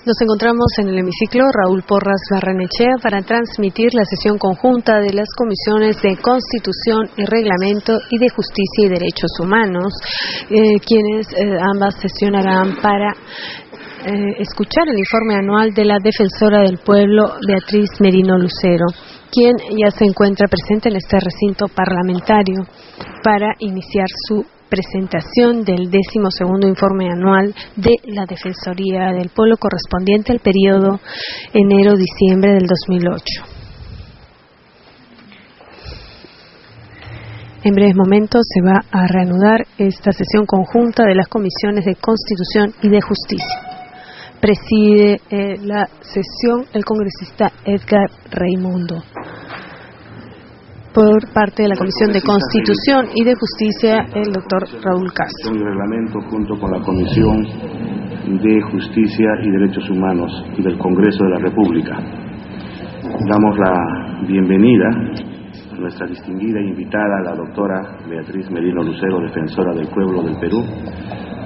Nos encontramos en el hemiciclo Raúl Porras Barrenechea para transmitir la sesión conjunta de las comisiones de Constitución y Reglamento y de Justicia y Derechos Humanos, quienes ambas sesionarán para escuchar el informe anual de la Defensora del Pueblo, Beatriz Merino Lucero, quien ya se encuentra presente en este recinto parlamentario para iniciar su presentación del 12º informe anual de la Defensoría del Pueblo correspondiente al periodo enero-diciembre del 2008. En breves momentos se va a reanudar esta sesión conjunta de las comisiones de Constitución y de Justicia. Preside la sesión el congresista Edgar Raimundo. Por parte de la Comisión de Constitución y de Justicia, el doctor Raúl Castro. El reglamento junto con la Comisión de Justicia y Derechos Humanos del Congreso de la República. Damos la bienvenida a nuestra distinguida invitada, la doctora Beatriz Merino Lucero, Defensora del Pueblo del Perú,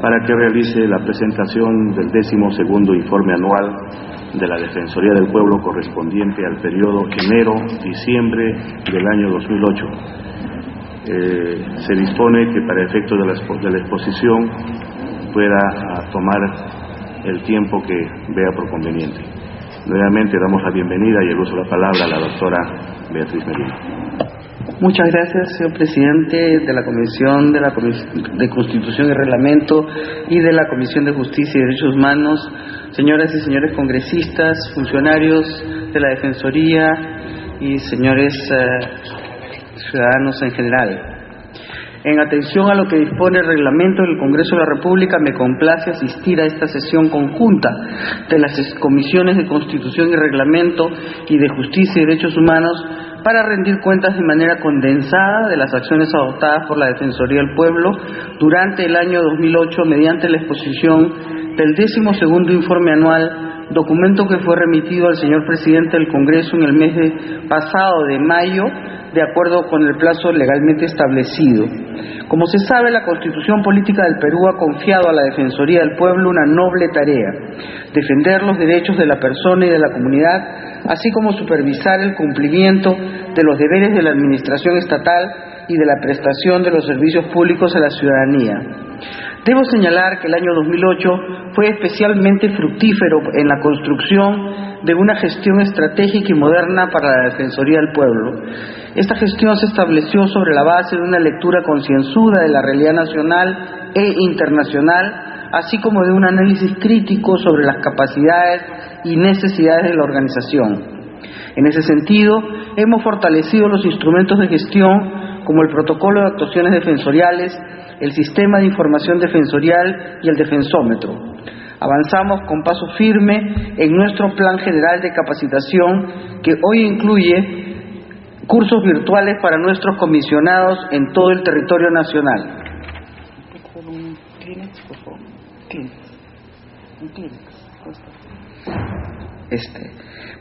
para que realice la presentación del 12º informe anual de la Defensoría del Pueblo correspondiente al periodo enero-diciembre del año 2008. Se dispone que para efectos de la exposición pueda tomar el tiempo que vea por conveniente. Nuevamente damos la bienvenida y el uso de la palabra a la doctora Beatriz Merino. Muchas gracias, señor presidente de la Comisión de Constitución y Reglamento y de la Comisión de Justicia y Derechos Humanos, señoras y señores congresistas, funcionarios de la Defensoría y señores ciudadanos en general. En atención a lo que dispone el reglamento del Congreso de la República, me complace asistir a esta sesión conjunta de las comisiones de Constitución y Reglamento y de Justicia y Derechos Humanos para rendir cuentas de manera condensada de las acciones adoptadas por la Defensoría del Pueblo durante el año 2008 mediante la exposición del 12º informe anual, documento que fue remitido al señor presidente del Congreso en el mes pasado de mayo, de acuerdo con el plazo legalmente establecido. Como se sabe, la Constitución Política del Perú ha confiado a la Defensoría del Pueblo una noble tarea: defender los derechos de la persona y de la comunidad, así como supervisar el cumplimiento de los deberes de la administración estatal y de la prestación de los servicios públicos a la ciudadanía. Debo señalar que el año 2008 fue especialmente fructífero en la construcción de una gestión estratégica y moderna para la Defensoría del Pueblo. Esta gestión se estableció sobre la base de una lectura concienzuda de la realidad nacional e internacional, así como de un análisis crítico sobre las capacidades y necesidades de la organización. En ese sentido, hemos fortalecido los instrumentos de gestión como el protocolo de actuaciones defensoriales, el sistema de información defensorial y el defensómetro. Avanzamos con paso firme en nuestro plan general de capacitación, que hoy incluye cursos virtuales para nuestros comisionados en todo el territorio nacional.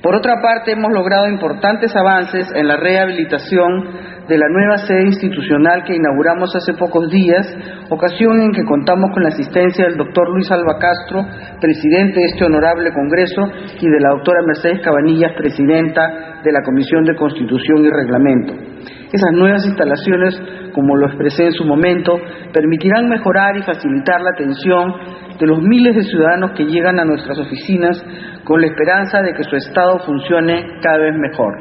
Por otra parte, hemos logrado importantes avances en la rehabilitación de la nueva sede institucional que inauguramos hace pocos días, ocasión en que contamos con la asistencia del doctor Luis Alba Castro, presidente de este honorable Congreso, y de la doctora Mercedes Cabanillas, presidenta de la Comisión de Constitución y Reglamento. Esas nuevas instalaciones, como lo expresé en su momento, permitirán mejorar y facilitar la atención de los miles de ciudadanos que llegan a nuestras oficinas con la esperanza de que su Estado funcione cada vez mejor.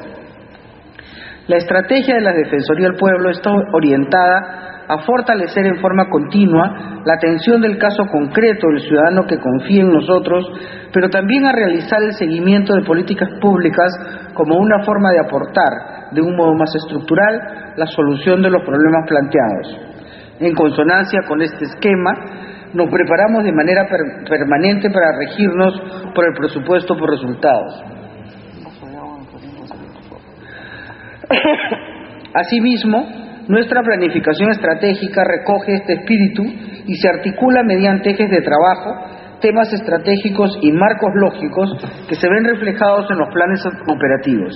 La estrategia de la Defensoría del Pueblo está orientada a fortalecer en forma continua la atención del caso concreto del ciudadano que confía en nosotros, pero también a realizar el seguimiento de políticas públicas como una forma de aportar, de un modo más estructural, la solución de los problemas planteados. En consonancia con este esquema, nos preparamos de manera permanente para regirnos por el presupuesto por resultados. Asimismo, nuestra planificación estratégica recoge este espíritu y se articula mediante ejes de trabajo, temas estratégicos y marcos lógicos que se ven reflejados en los planes operativos.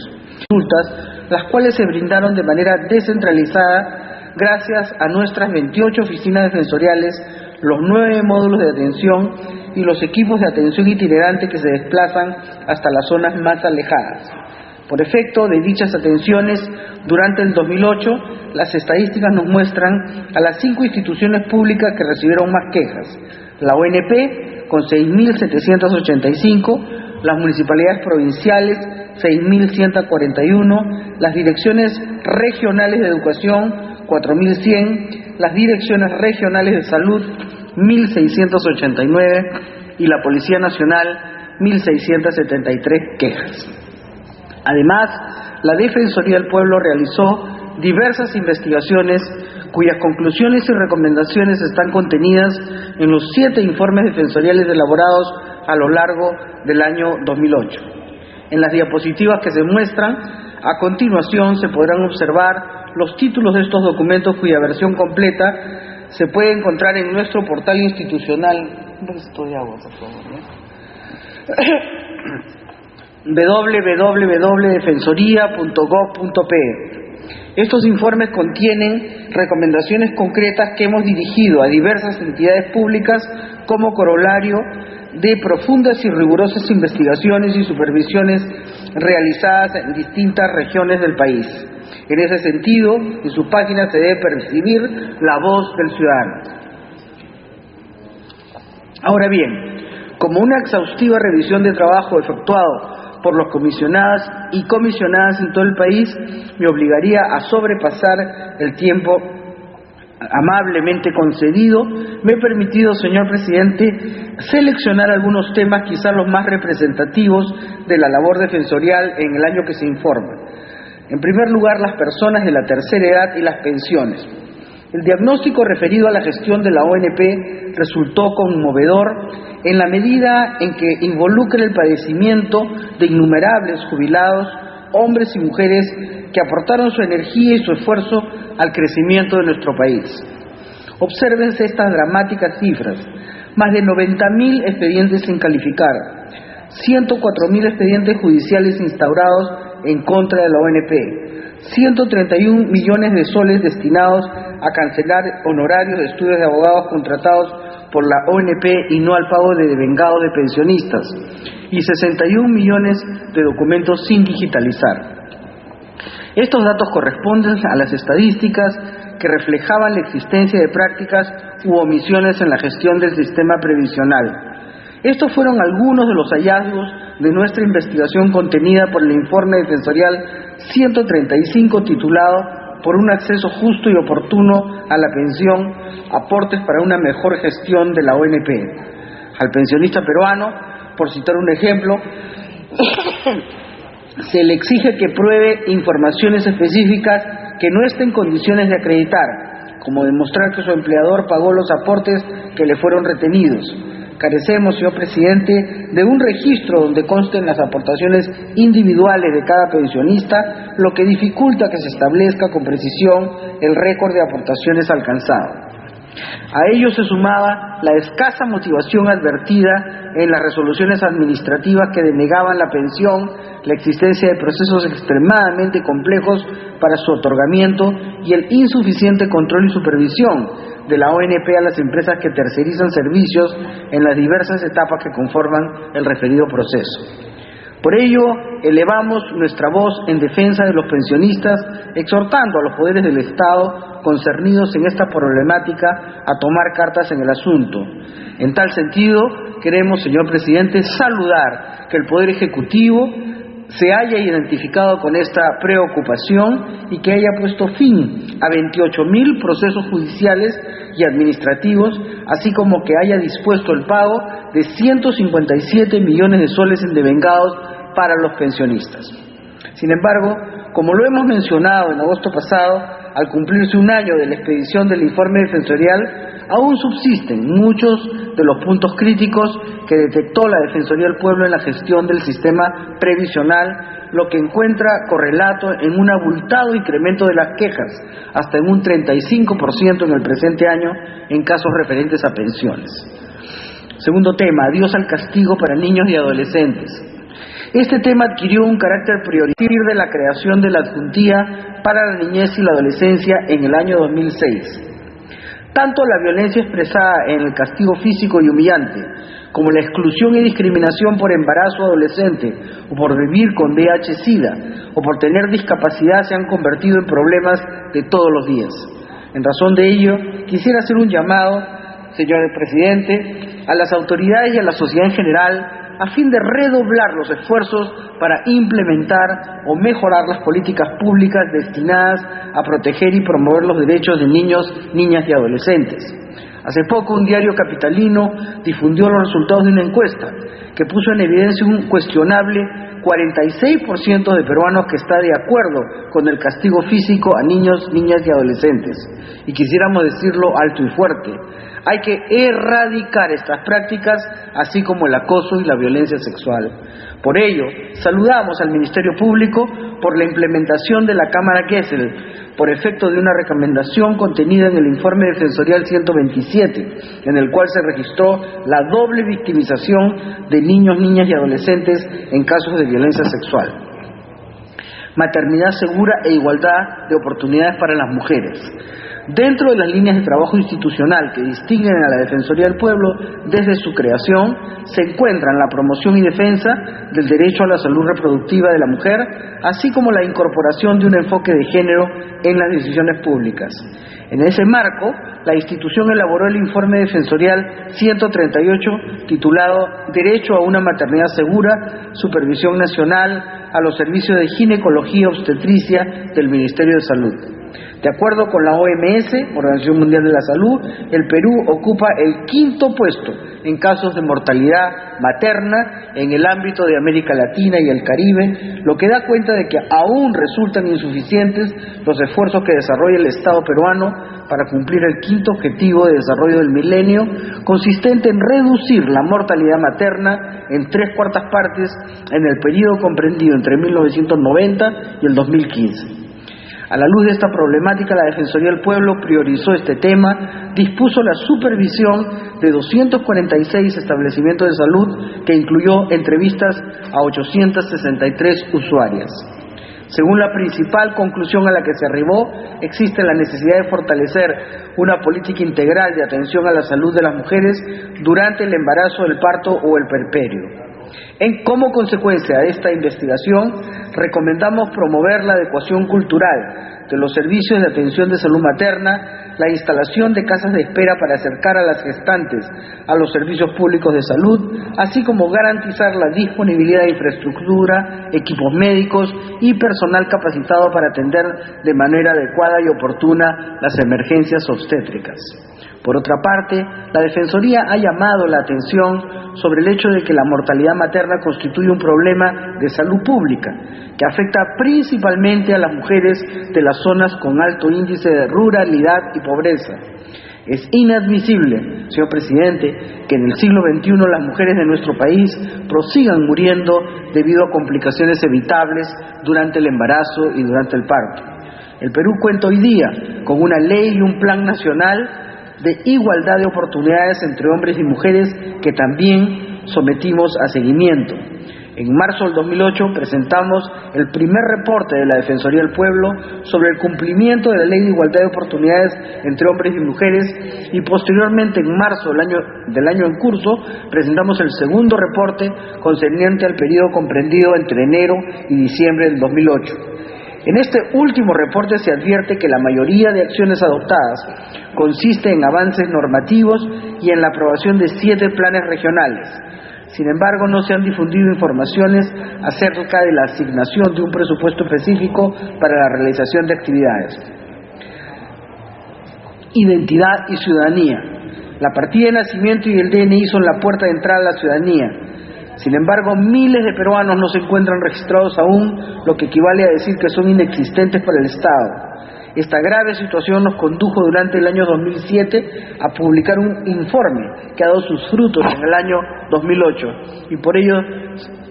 Consultas, las cuales se brindaron de manera descentralizada gracias a nuestras 28 oficinas defensoriales, los 9 módulos de atención y los equipos de atención itinerante que se desplazan hasta las zonas más alejadas. Por efecto de dichas atenciones, durante el 2008, las estadísticas nos muestran a las 5 instituciones públicas que recibieron más quejas: la ONP con 6.785, las municipalidades provinciales 6.141, las direcciones regionales de educación 4.100, las direcciones regionales de salud 1.689 y la Policía Nacional 1.673 quejas. Además, la Defensoría del Pueblo realizó diversas investigaciones cuyas conclusiones y recomendaciones están contenidas en los 7 informes defensoriales elaborados a lo largo del año 2008. En las diapositivas que se muestran a continuación se podrán observar los títulos de estos documentos, cuya versión completa se puede encontrar en nuestro portal institucional www.defensoría.gov.pe. Estos informes contienen recomendaciones concretas que hemos dirigido a diversas entidades públicas como corolario de profundas y rigurosas investigaciones y supervisiones realizadas en distintas regiones del país. En ese sentido, en sus páginas se debe percibir la voz del ciudadano. Ahora bien, como una exhaustiva revisión de trabajo efectuado por los comisionadas y comisionadas en todo el país me obligaría a sobrepasar el tiempo amablemente concedido, me he permitido, señor presidente, seleccionar algunos temas, quizás los más representativos de la labor defensorial en el año que se informa. En primer lugar, las personas de la tercera edad y las pensiones. El diagnóstico referido a la gestión de la ONP resultó conmovedor en la medida en que involucra el padecimiento de innumerables jubilados, hombres y mujeres que aportaron su energía y su esfuerzo al crecimiento de nuestro país. Obsérvense estas dramáticas cifras: más de 90.000 expedientes sin calificar, 104.000 expedientes judiciales instaurados en contra de la ONP, 131 millones de soles destinados a cancelar honorarios de estudios de abogados contratados por la ONP y no al pago de devengados de pensionistas, y 61 millones de documentos sin digitalizar. Estos datos corresponden a las estadísticas que reflejaban la existencia de prácticas u omisiones en la gestión del sistema previsional. Estos fueron algunos de los hallazgos de nuestra investigación contenida por el informe defensorial 135 titulado "Por un acceso justo y oportuno a la pensión, aportes para una mejor gestión de la ONP". Al pensionista peruano, por citar un ejemplo, se le exige que pruebe informaciones específicas que no esté en condiciones de acreditar, como demostrar que su empleador pagó los aportes que le fueron retenidos. Carecemos, señor presidente, de un registro donde consten las aportaciones individuales de cada pensionista, lo que dificulta que se establezca con precisión el récord de aportaciones alcanzado. A ello se sumaba la escasa motivación advertida en las resoluciones administrativas que denegaban la pensión, la existencia de procesos extremadamente complejos para su otorgamiento y el insuficiente control y supervisión de la ONP a las empresas que tercerizan servicios en las diversas etapas que conforman el referido proceso. Por ello, elevamos nuestra voz en defensa de los pensionistas, exhortando a los poderes del Estado concernidos en esta problemática a tomar cartas en el asunto. En tal sentido, queremos, señor presidente, saludar que el Poder Ejecutivo se haya identificado con esta preocupación y que haya puesto fin a 28.000 procesos judiciales y administrativos, así como que haya dispuesto el pago de 157 millones de soles en devengados para los pensionistas. Sin embargo, como lo hemos mencionado en agosto pasado, al cumplirse un año de la expedición del informe defensorial, aún subsisten muchos de los puntos críticos que detectó la Defensoría del Pueblo en la gestión del sistema previsional, lo que encuentra correlato en un abultado incremento de las quejas, hasta en un 35% en el presente año en casos referentes a pensiones. Segundo tema, adiós al castigo para niños y adolescentes. Este tema adquirió un carácter prioritario de la creación de la Adjuntía para la Niñez y la Adolescencia en el año 2006. Tanto la violencia expresada en el castigo físico y humillante, como la exclusión y discriminación por embarazo adolescente, o por vivir con VIH-Sida, o por tener discapacidad, se han convertido en problemas de todos los días. En razón de ello, quisiera hacer un llamado, señor presidente, a las autoridades y a la sociedad en general, a fin de redoblar los esfuerzos para implementar o mejorar las políticas públicas destinadas a proteger y promover los derechos de niños, niñas y adolescentes. Hace poco un diario capitalino difundió los resultados de una encuesta que puso en evidencia un cuestionable 46% de peruanos que está de acuerdo con el castigo físico a niños, niñas y adolescentes. Y quisiéramos decirlo alto y fuerte: hay que erradicar estas prácticas, así como el acoso y la violencia sexual. Por ello, saludamos al Ministerio Público por la implementación de la Cámara Gesell, por efecto de una recomendación contenida en el informe defensorial 127, en el cual se registró la doble victimización de niños, niñas y adolescentes en casos de violencia sexual. Maternidad segura e igualdad de oportunidades para las mujeres. Dentro de las líneas de trabajo institucional que distinguen a la Defensoría del Pueblo desde su creación, se encuentran la promoción y defensa del derecho a la salud reproductiva de la mujer, así como la incorporación de un enfoque de género en las decisiones públicas. En ese marco, la institución elaboró el informe defensorial 138, titulado Derecho a una maternidad segura, supervisión nacional a los servicios de ginecología y obstetricia del Ministerio de Salud. De acuerdo con la OMS, Organización Mundial de la Salud, el Perú ocupa el 5º puesto en casos de mortalidad materna en el ámbito de América Latina y el Caribe, lo que da cuenta de que aún resultan insuficientes los esfuerzos que desarrolla el Estado peruano para cumplir el 5º objetivo de desarrollo del milenio, consistente en reducir la mortalidad materna en 3/4 partes en el periodo comprendido entre 1990 y el 2015. A la luz de esta problemática, la Defensoría del Pueblo priorizó este tema, dispuso la supervisión de 246 establecimientos de salud, que incluyó entrevistas a 863 usuarias. Según la principal conclusión a la que se arribó, existe la necesidad de fortalecer una política integral de atención a la salud de las mujeres durante el embarazo, el parto o el puerperio. Como consecuencia de esta investigación, recomendamos promover la adecuación cultural de los servicios de atención de salud materna, la instalación de casas de espera para acercar a las gestantes a los servicios públicos de salud, así como garantizar la disponibilidad de infraestructura, equipos médicos y personal capacitado para atender de manera adecuada y oportuna las emergencias obstétricas. Por otra parte, la Defensoría ha llamado la atención sobre el hecho de que la mortalidad materna constituye un problema de salud pública que afecta principalmente a las mujeres de las zonas con alto índice de ruralidad y pobreza. Es inadmisible, señor presidente, que en el siglo XXI las mujeres de nuestro país prosigan muriendo debido a complicaciones evitables durante el embarazo y durante el parto. El Perú cuenta hoy día con una ley y un plan nacional de igualdad de oportunidades entre hombres y mujeres que también sometimos a seguimiento. En marzo del 2008 presentamos el primer reporte de la Defensoría del Pueblo sobre el cumplimiento de la Ley de Igualdad de Oportunidades entre hombres y mujeres, y posteriormente en marzo del año en curso presentamos el segundo reporte concerniente al periodo comprendido entre enero y diciembre del 2008. En este último reporte se advierte que la mayoría de acciones adoptadas consiste en avances normativos y en la aprobación de 7 planes regionales. Sin embargo, no se han difundido informaciones acerca de la asignación de un presupuesto específico para la realización de actividades. Identidad y ciudadanía. La partida de nacimiento y el DNI son la puerta de entrada a la ciudadanía. Sin embargo, miles de peruanos no se encuentran registrados aún, lo que equivale a decir que son inexistentes para el Estado. Esta grave situación nos condujo durante el año 2007 a publicar un informe que ha dado sus frutos en el año 2008. Y por ello,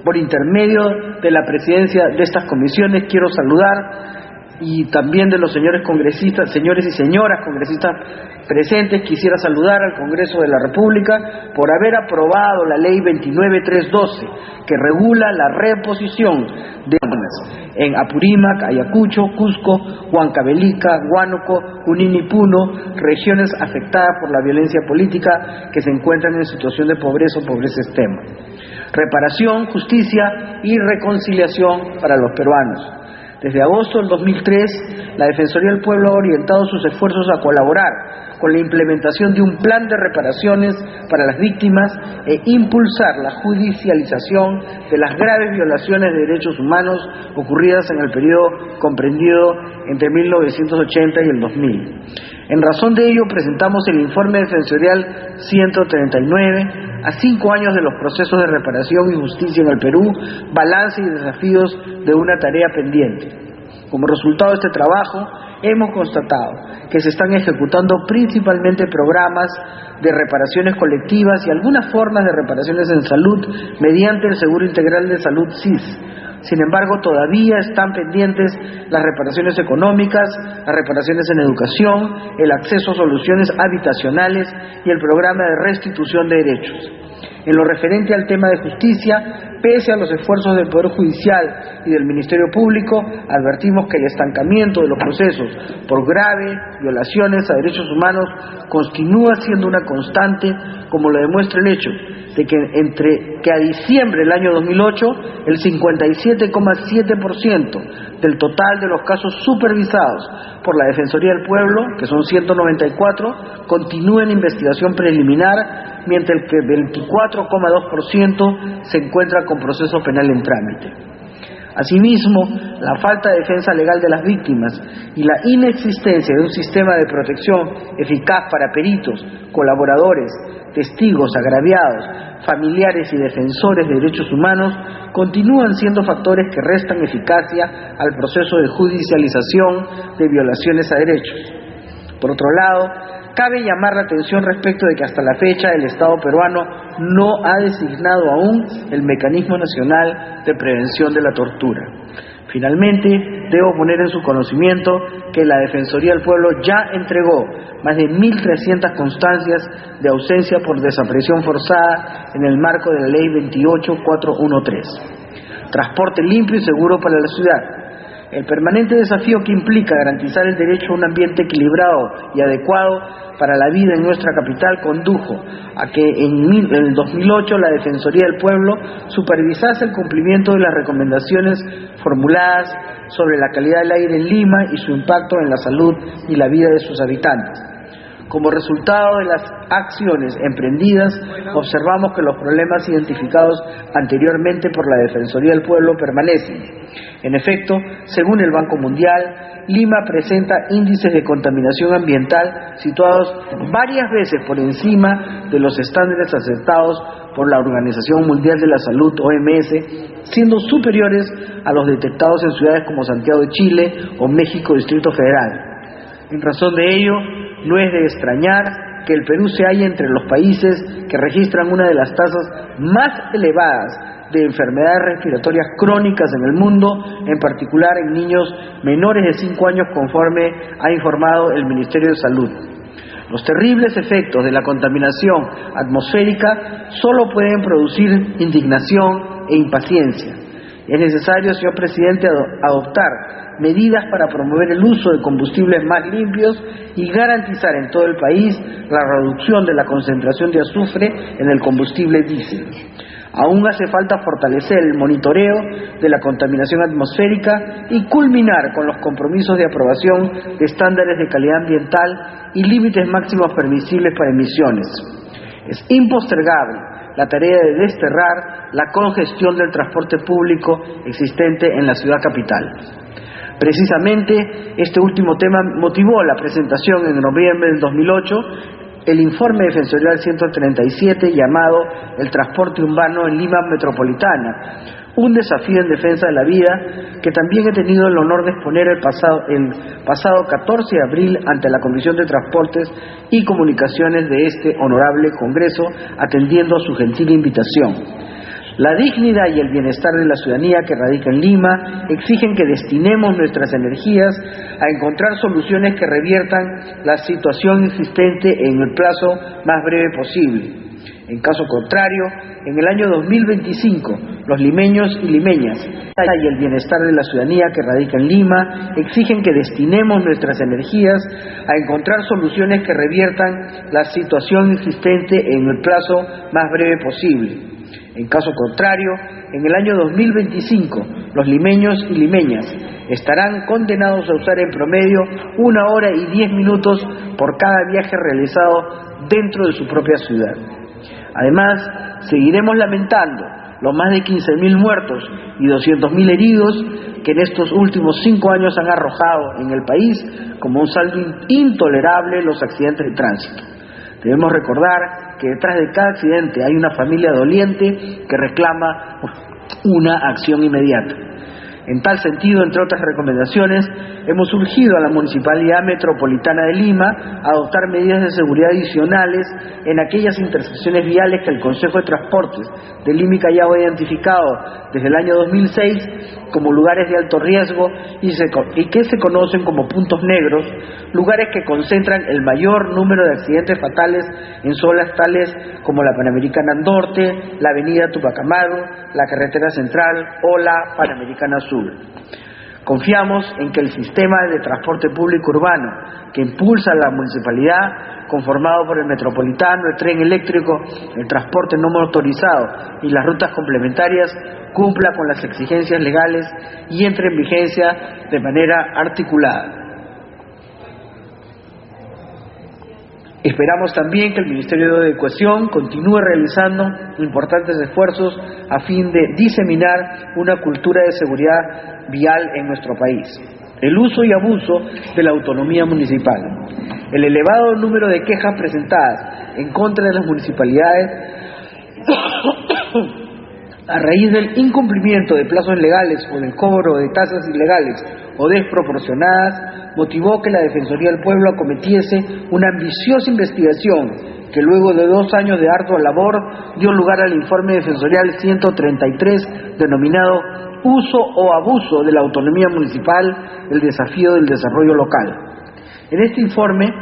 por intermedio de la presidencia de estas comisiones, quiero saludar y también de los señores congresistas, señores y señoras congresistas presentes, quisiera saludar al Congreso de la República por haber aprobado la Ley 29312, que regula la reposición de en Apurímac, Ayacucho, Cusco, Huancavelica, Huánuco, Junín y Puno, regiones afectadas por la violencia política que se encuentran en situación de pobreza o pobreza extrema. Reparación, justicia y reconciliación para los peruanos. Desde agosto del 2003, la Defensoría del Pueblo ha orientado sus esfuerzos a colaborar con la implementación de un plan de reparaciones para las víctimas e impulsar la judicialización de las graves violaciones de derechos humanos ocurridas en el periodo comprendido entre 1980 y el 2000. En razón de ello, presentamos el informe defensorial 139, a 5 años de los procesos de reparación y justicia en el Perú, balance y desafíos de una tarea pendiente. Como resultado de este trabajo, hemos constatado que se están ejecutando principalmente programas de reparaciones colectivas y algunas formas de reparaciones en salud mediante el Seguro Integral de Salud SIS. Sin embargo, todavía están pendientes las reparaciones económicas, las reparaciones en educación, el acceso a soluciones habitacionales y el programa de restitución de derechos. En lo referente al tema de justicia, pese a los esfuerzos del Poder Judicial y del Ministerio Público, advertimos que el estancamiento de los procesos por graves violaciones a derechos humanos continúa siendo una constante, como lo demuestra el hecho de que a diciembre del año 2008, el 57,7% del total de los casos supervisados por la Defensoría del Pueblo, que son 194, continúa en investigación preliminar, mientras que el 24,2% se encuentra con proceso penal en trámite. Asimismo, la falta de defensa legal de las víctimas y la inexistencia de un sistema de protección eficaz para peritos, colaboradores, testigos, agraviados, familiares y defensores de derechos humanos continúan siendo factores que restan eficacia al proceso de judicialización de violaciones a derechos. Por otro lado, cabe llamar la atención respecto de que hasta la fecha el Estado peruano no ha designado aún el Mecanismo Nacional de Prevención de la Tortura. Finalmente, debo poner en su conocimiento que la Defensoría del Pueblo ya entregó más de 1.300 constancias de ausencia por desaparición forzada en el marco de la Ley 28413. Transporte limpio y seguro para la ciudad. El permanente desafío que implica garantizar el derecho a un ambiente equilibrado y adecuado para la vida en nuestra capital condujo a que en el 2008 la Defensoría del Pueblo supervisase el cumplimiento de las recomendaciones formuladas sobre la calidad del aire en Lima y su impacto en la salud y la vida de sus habitantes. Como resultado de las acciones emprendidas, observamos que los problemas identificados anteriormente por la Defensoría del Pueblo permanecen. En efecto, según el Banco Mundial, Lima presenta índices de contaminación ambiental situados varias veces por encima de los estándares aceptados por la Organización Mundial de la Salud, OMS, siendo superiores a los detectados en ciudades como Santiago de Chile o México Distrito Federal. En razón de ello, no es de extrañar que el Perú se halle entre los países que registran una de las tasas más elevadas de enfermedades respiratorias crónicas en el mundo, en particular en niños menores de 5 años, conforme ha informado el Ministerio de Salud. Los terribles efectos de la contaminación atmosférica solo pueden producir indignación e impaciencia. Es necesario, señor presidente, adoptar medidas para promover el uso de combustibles más limpios y garantizar en todo el país la reducción de la concentración de azufre en el combustible diésel. Aún hace falta fortalecer el monitoreo de la contaminación atmosférica y culminar con los compromisos de aprobación de estándares de calidad ambiental y límites máximos permisibles para emisiones. Es impostergable la tarea de desterrar la congestión del transporte público existente en la ciudad capital. Precisamente, este último tema motivó la presentación en noviembre del 2008 el informe defensorial 137 llamado El transporte urbano en Lima Metropolitana, un desafío en defensa de la vida que también he tenido el honor de exponer el pasado 14 de abril ante la Comisión de Transportes y Comunicaciones de este honorable Congreso, atendiendo a su gentil invitación. La dignidad y el bienestar de la ciudadanía que radica en Lima exigen que destinemos nuestras energías a encontrar soluciones que reviertan la situación existente en el plazo más breve posible. En caso contrario, en el año 2025, los limeños y limeñas y el bienestar de la ciudadanía que radica en Lima exigen que destinemos nuestras energías a encontrar soluciones que reviertan la situación existente en el plazo más breve posible. En caso contrario, en el año 2025, los limeños y limeñas estarán condenados a usar en promedio 1 hora y 10 minutos por cada viaje realizado dentro de su propia ciudad. Además, seguiremos lamentando los más de 15.000 muertos y 200.000 heridos que en estos últimos 5 años han arrojado en el país como un saldo intolerable los accidentes de tránsito. Debemos recordar que detrás de cada accidente hay una familia doliente que reclama una acción inmediata. En tal sentido, entre otras recomendaciones, hemos urgido a la Municipalidad Metropolitana de Lima a adoptar medidas de seguridad adicionales en aquellas intersecciones viales que el Consejo de Transportes de Lima y Callao ha identificado desde el año 2006 como lugares de alto riesgo y que se conocen como puntos negros, lugares que concentran el mayor número de accidentes fatales en zonas tales como la Panamericana Norte, la Avenida Tupac Amaru, la Carretera Central o la Panamericana Sur. Confiamos en que el sistema de transporte público urbano que impulsa la municipalidad, conformado por el metropolitano, el tren eléctrico, el transporte no motorizado y las rutas complementarias, cumpla con las exigencias legales y entre en vigencia de manera articulada. Esperamos también que el Ministerio de Educación continúe realizando importantes esfuerzos a fin de diseminar una cultura de seguridad vial en nuestro país. El uso y abuso de la autonomía municipal. El elevado número de quejas presentadas en contra de las municipalidades a raíz del incumplimiento de plazos legales o del cobro de tasas ilegales o desproporcionadas motivó que la Defensoría del Pueblo acometiese una ambiciosa investigación que luego de 2 años de ardua labor dio lugar al informe defensorial 133 denominado Uso o abuso de la autonomía municipal, el desafío del desarrollo local. En este informe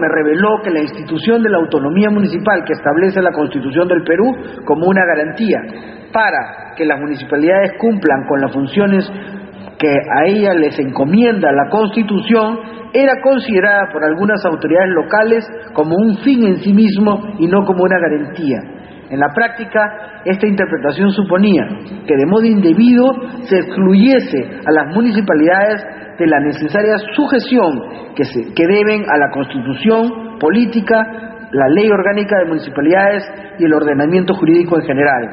reveló que la institución de la autonomía municipal que establece la Constitución del Perú como una garantía para que las municipalidades cumplan con las funciones que a ellas les encomienda la Constitución era considerada por algunas autoridades locales como un fin en sí mismo y no como una garantía. En la práctica, esta interpretación suponía que de modo indebido se excluyese a las municipalidades de la necesaria sujeción que deben a la Constitución política, la Ley Orgánica de Municipalidades y el ordenamiento jurídico en general.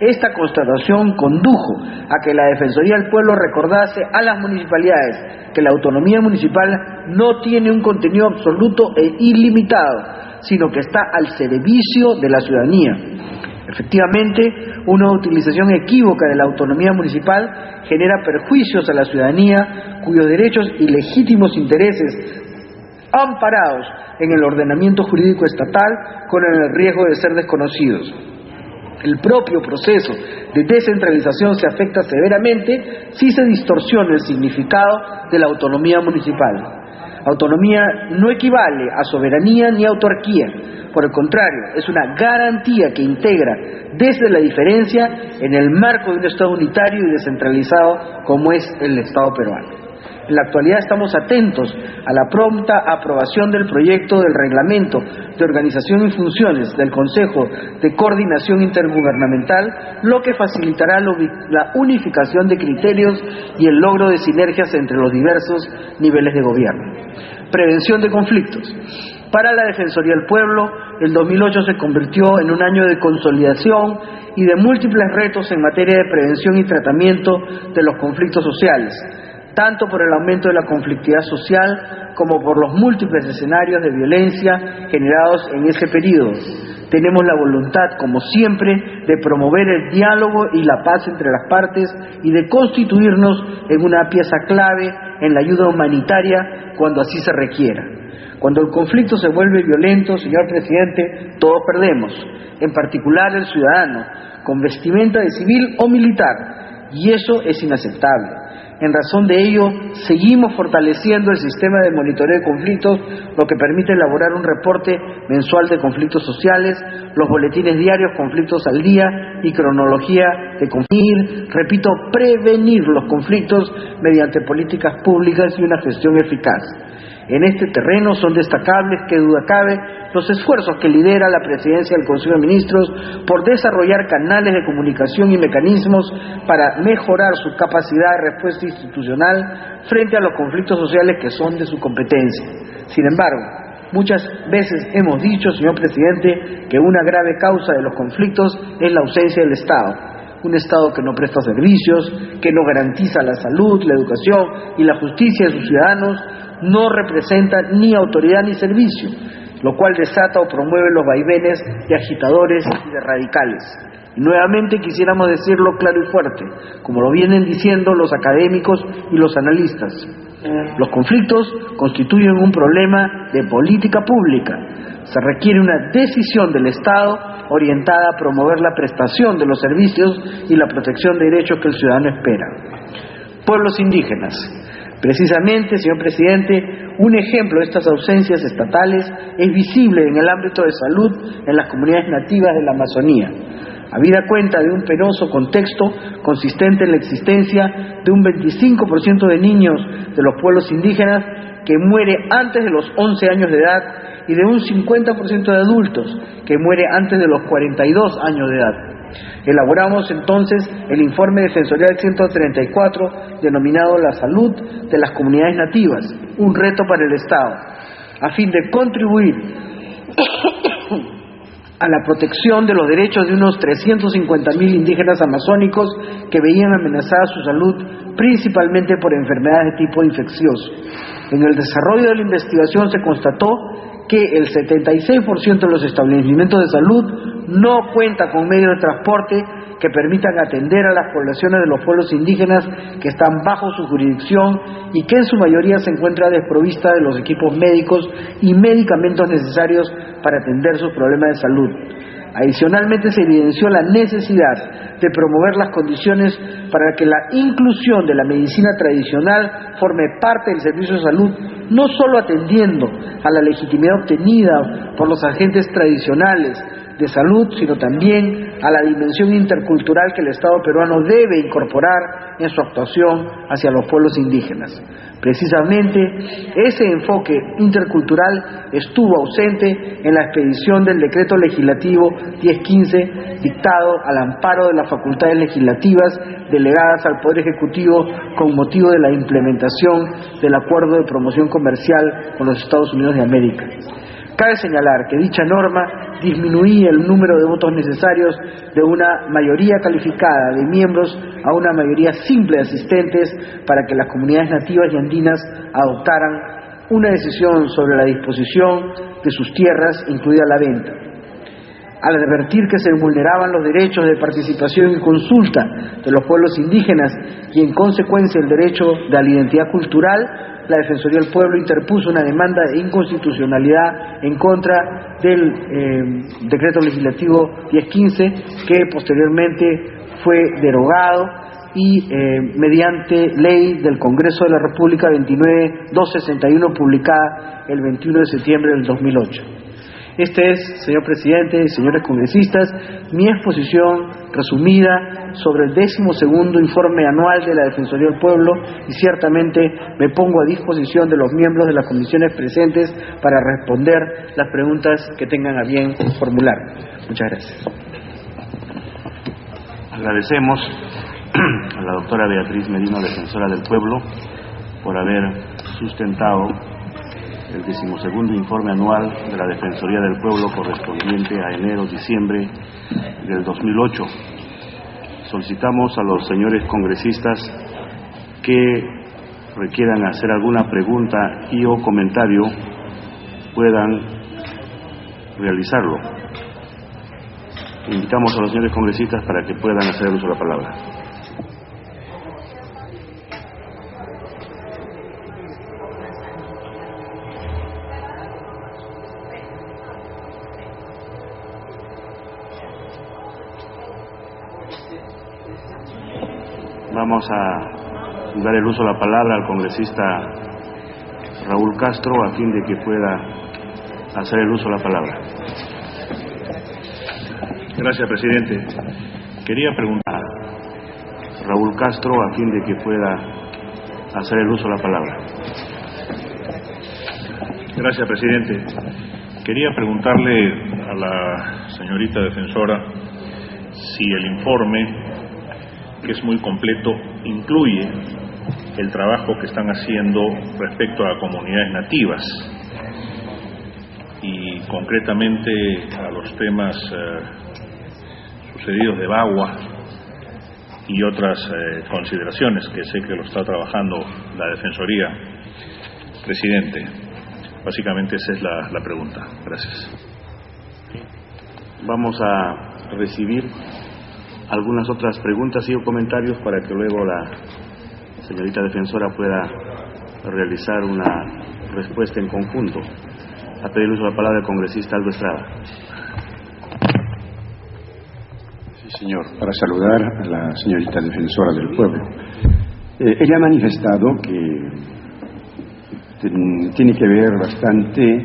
Esta constatación condujo a que la Defensoría del Pueblo recordase a las municipalidades que la autonomía municipal no tiene un contenido absoluto e ilimitado, sino que está al servicio de la ciudadanía. Efectivamente, una utilización equívoca de la autonomía municipal genera perjuicios a la ciudadanía cuyos derechos y legítimos intereses amparados en el ordenamiento jurídico estatal corren el riesgo de ser desconocidos. El propio proceso de descentralización se afecta severamente si se distorsiona el significado de la autonomía municipal. Autonomía no equivale a soberanía ni autarquía, por el contrario, es una garantía que integra desde la diferencia en el marco de un Estado unitario y descentralizado como es el Estado peruano. En la actualidad estamos atentos a la pronta aprobación del proyecto del Reglamento de Organización y Funciones del Consejo de Coordinación Intergubernamental, lo que facilitará la unificación de criterios y el logro de sinergias entre los diversos niveles de gobierno. Prevención de conflictos. Para la Defensoría del Pueblo, el 2008 se convirtió en un año de consolidación y de múltiples retos en materia de prevención y tratamiento de los conflictos sociales, tanto por el aumento de la conflictividad social como por los múltiples escenarios de violencia generados en ese periodo. Tenemos la voluntad, como siempre, de promover el diálogo y la paz entre las partes y de constituirnos en una pieza clave en la ayuda humanitaria cuando así se requiera. Cuando el conflicto se vuelve violento, señor presidente, todos perdemos, en particular el ciudadano, con vestimenta de civil o militar, y eso es inaceptable. En razón de ello, seguimos fortaleciendo el sistema de monitoreo de conflictos, lo que permite elaborar un reporte mensual de conflictos sociales, los boletines diarios, conflictos al día y cronología de conflictos. Repito, prevenir los conflictos mediante políticas públicas y una gestión eficaz. En este terreno son destacables, que duda cabe, los esfuerzos que lidera la Presidencia del Consejo de Ministros por desarrollar canales de comunicación y mecanismos para mejorar su capacidad de respuesta institucional frente a los conflictos sociales que son de su competencia. Sin embargo, muchas veces hemos dicho, señor Presidente, que una grave causa de los conflictos es la ausencia del Estado. Un Estado que no presta servicios, que no garantiza la salud, la educación y la justicia de sus ciudadanos, no representa ni autoridad ni servicio, lo cual desata o promueve los vaivenes de agitadores y de radicales. Y nuevamente quisiéramos decirlo claro y fuerte, como lo vienen diciendo los académicos y los analistas. Los conflictos constituyen un problema de política pública. Se requiere una decisión del Estado orientada a promover la prestación de los servicios y la protección de derechos que el ciudadano espera. Pueblos indígenas. Precisamente, señor Presidente, un ejemplo de estas ausencias estatales es visible en el ámbito de salud en las comunidades nativas de la Amazonía. Habida cuenta de un penoso contexto consistente en la existencia de un 25% de niños de los pueblos indígenas que muere antes de los 11 años de edad y de un 50% de adultos que muere antes de los 42 años de edad. Elaboramos entonces el informe defensorial 134 denominado La salud de las comunidades nativas, un reto para el Estado, a fin de contribuir a la protección de los derechos de unos 350.000 indígenas amazónicos que veían amenazada su salud principalmente por enfermedades de tipo infeccioso. En el desarrollo de la investigación se constató que el 76% de los establecimientos de salud no cuenta con medios de transporte que permitan atender a las poblaciones de los pueblos indígenas que están bajo su jurisdicción y que en su mayoría se encuentra desprovista de los equipos médicos y medicamentos necesarios para atender sus problemas de salud. Adicionalmente, se evidenció la necesidad de promover las condiciones para que la inclusión de la medicina tradicional forme parte del servicio de salud, no solo atendiendo a la legitimidad obtenida por los agentes tradicionales de salud, sino también a la dimensión intercultural que el Estado peruano debe incorporar en su actuación hacia los pueblos indígenas. Precisamente, ese enfoque intercultural estuvo ausente en la expedición del Decreto Legislativo 1015, dictado al amparo de las facultades legislativas delegadas al Poder Ejecutivo con motivo de la implementación del Acuerdo de Promoción Comercial con los Estados Unidos de América. Cabe señalar que dicha norma disminuía el número de votos necesarios de una mayoría calificada de miembros a una mayoría simple de asistentes para que las comunidades nativas y andinas adoptaran una decisión sobre la disposición de sus tierras, incluida la venta. Al advertir que se vulneraban los derechos de participación y consulta de los pueblos indígenas y en consecuencia el derecho de la identidad cultural, la Defensoría del Pueblo interpuso una demanda de inconstitucionalidad en contra del Decreto Legislativo 1015, que posteriormente fue derogado y mediante ley del Congreso de la República 29261, publicada el 21 de septiembre del 2008. Este es, señor Presidente y señores congresistas, mi exposición resumida sobre el 12º informe anual de la Defensoría del Pueblo, y ciertamente me pongo a disposición de los miembros de las comisiones presentes para responder las preguntas que tengan a bien formular. Muchas gracias. Agradecemos a la doctora Beatriz Merino, defensora del pueblo, por haber sustentado el 12º informe anual de la Defensoría del Pueblo correspondiente a enero-diciembre del 2008. Solicitamos a los señores congresistas que requieran hacer alguna pregunta y o comentario puedan realizarlo. Invitamos a los señores congresistas para que puedan hacer uso de la palabra. Vamos a dar el uso de la palabra al congresista Raúl Castro a fin de que pueda hacer el uso de la palabra. Gracias, presidente. Quería preguntar a Raúl Castro a fin de que pueda hacer el uso de la palabra. Gracias, presidente. Quería preguntarle a la señorita defensora si el informe, que es muy completo, incluye el trabajo que están haciendo respecto a comunidades nativas y concretamente a los temas sucedidos de Bagua y otras consideraciones que sé que lo está trabajando la Defensoría. Presidente, básicamente esa es la pregunta. Gracias. Vamos a recibir algunas otras preguntas y o comentarios para que luego la señorita defensora pueda realizar una respuesta en conjunto. A pedir uso de la palabra el congresista Aldo Estrada. Sí, señor. Para saludar a la señorita defensora del pueblo. Ella ha manifestado que tiene que ver bastante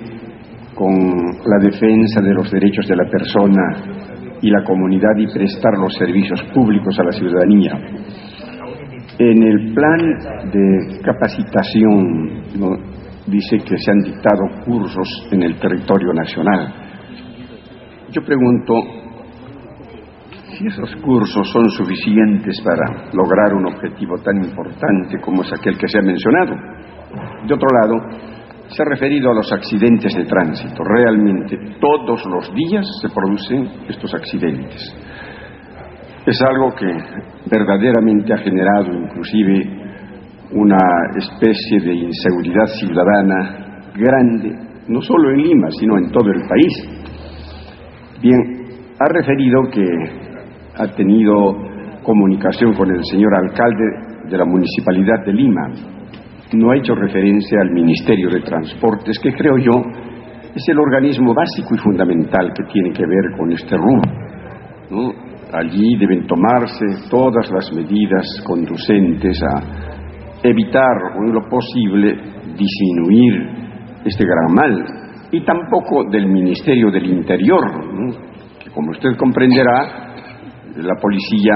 con la defensa de los derechos de la persona y la comunidad y prestar los servicios públicos a la ciudadanía. En el plan de capacitación, ¿no?, dice que se han dictado cursos en el territorio nacional. Yo pregunto si esos cursos son suficientes para lograr un objetivo tan importante como es aquel que se ha mencionado. De otro lado, se ha referido a los accidentes de tránsito. Realmente todos los días se producen estos accidentes. Es algo que verdaderamente ha generado inclusive una especie de inseguridad ciudadana grande, no solo en Lima, sino en todo el país. Bien, ha referido que ha tenido comunicación con el señor alcalde de la Municipalidad de Lima. No ha hecho referencia al Ministerio de Transportes, que creo yo es el organismo básico y fundamental que tiene que ver con este rubro, ¿no? Allí deben tomarse todas las medidas conducentes a evitar o en lo posible disminuir este gran mal, y tampoco del Ministerio del Interior, ¿no?, que como usted comprenderá, la policía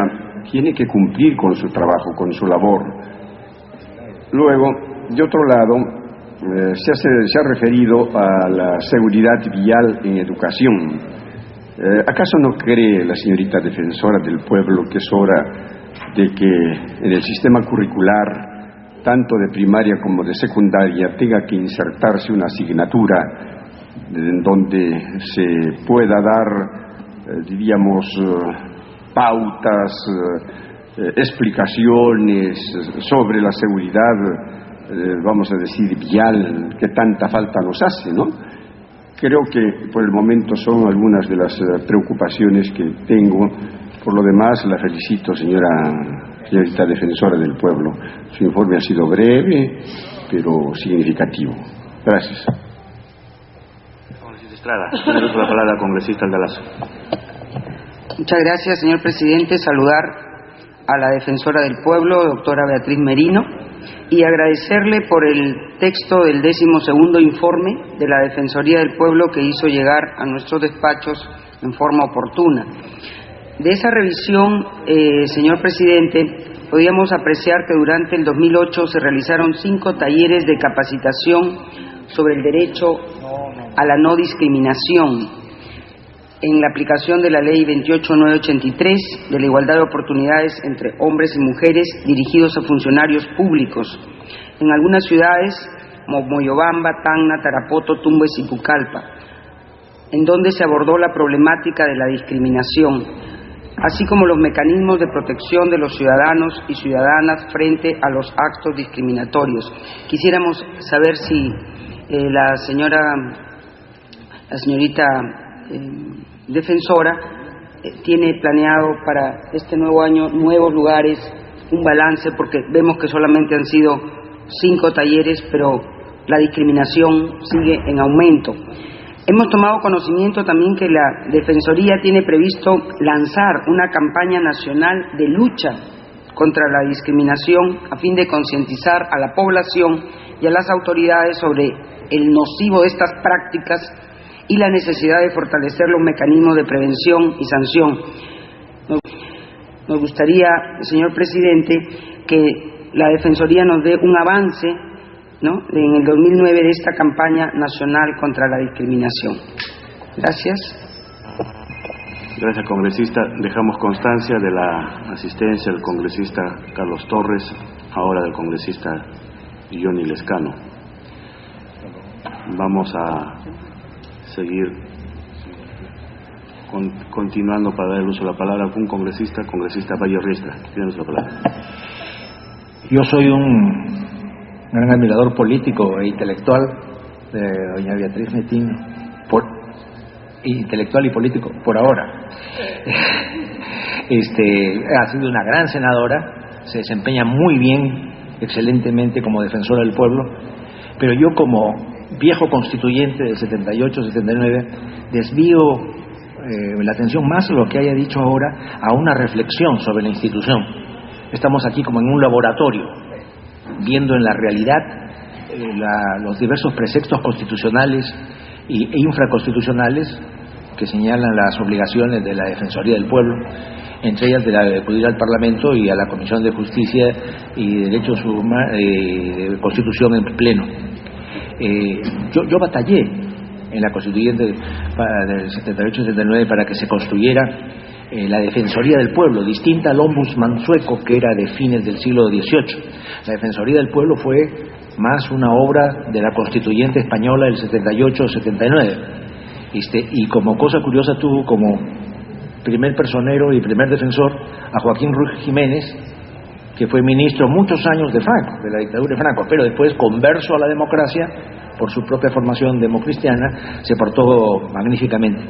tiene que cumplir con su trabajo, con su labor. Luego, de otro lado, se ha referido a la seguridad vial en educación. ¿Acaso no cree la señorita defensora del pueblo que es hora de que en el sistema curricular, tanto de primaria como de secundaria, tenga que insertarse una asignatura en donde se pueda dar, diríamos, pautas, explicaciones sobre la seguridad, vamos a decir, vial, que tanta falta nos hace, ¿no? Creo que por el momento son algunas de las preocupaciones que tengo. Por lo demás, la felicito, señorita defensora del pueblo. Su informe ha sido breve, pero significativo. Gracias. Congresista Estrada, le doy la palabra al congresista Aldalazo. Muchas gracias, señor presidente. Saludar a la defensora del pueblo, doctora Beatriz Merino, y agradecerle por el texto del 12º informe de la Defensoría del Pueblo que hizo llegar a nuestros despachos en forma oportuna. De esa revisión, señor presidente, podíamos apreciar que durante el 2008 se realizaron 5 talleres de capacitación sobre el derecho a la no discriminación en la aplicación de la Ley 28983 de la igualdad de oportunidades entre hombres y mujeres dirigidos a funcionarios públicos en algunas ciudades como Moyobamba, Tacna, Tarapoto, Tumbes y Pucallpa, en donde se abordó la problemática de la discriminación, así como los mecanismos de protección de los ciudadanos y ciudadanas frente a los actos discriminatorios. Quisiéramos saber si la señorita defensora tiene planeado para este nuevo año nuevos lugares, un balance, porque vemos que solamente han sido 5 talleres, pero la discriminación sigue en aumento. Hemos tomado conocimiento también que la Defensoría tiene previsto lanzar una campaña nacional de lucha contra la discriminación a fin de concientizar a la población y a las autoridades sobre el nocivo de estas prácticas y la necesidad de fortalecer los mecanismos de prevención y sanción. Nos gustaría, señor presidente, que la Defensoría nos dé un avance, ¿no?, en el 2009 de esta campaña nacional contra la discriminación. Gracias. Gracias, congresista. Dejamos constancia de la asistencia del congresista Carlos Torres, ahora del congresista Johnny Lescano. Vamos a seguir continuando para dar el uso de la palabra a un congresista Valle Riestra. Tiene la palabra. Yo soy un gran admirador político e intelectual de doña Beatriz Metín, intelectual y político por ahora. Ha sido una gran senadora, se desempeña muy bien, excelentemente como defensora del pueblo, pero yo como viejo constituyente del 78-79 desvío la atención más a lo que haya dicho ahora a una reflexión sobre la institución. Estamos aquí como en un laboratorio, viendo en la realidad los diversos preceptos constitucionales e infraconstitucionales que señalan las obligaciones de la Defensoría del Pueblo, entre ellas de la de acudir al Parlamento y a la Comisión de Justicia y Derechos Humanos, de Constitución en pleno. Yo batallé en la Constituyente del 78-79 para que se construyera la Defensoría del Pueblo, distinta al Ombudsman sueco, que era de fines del siglo XVIII. La Defensoría del Pueblo fue más una obra de la Constituyente española del 78-79. Y como cosa curiosa tuvo como primer personero y primer defensor a Joaquín Ruiz Jiménez, que fue ministro muchos años de Franco, de la dictadura de Franco, pero después, converso a la democracia, por su propia formación democristiana, se portó magníficamente.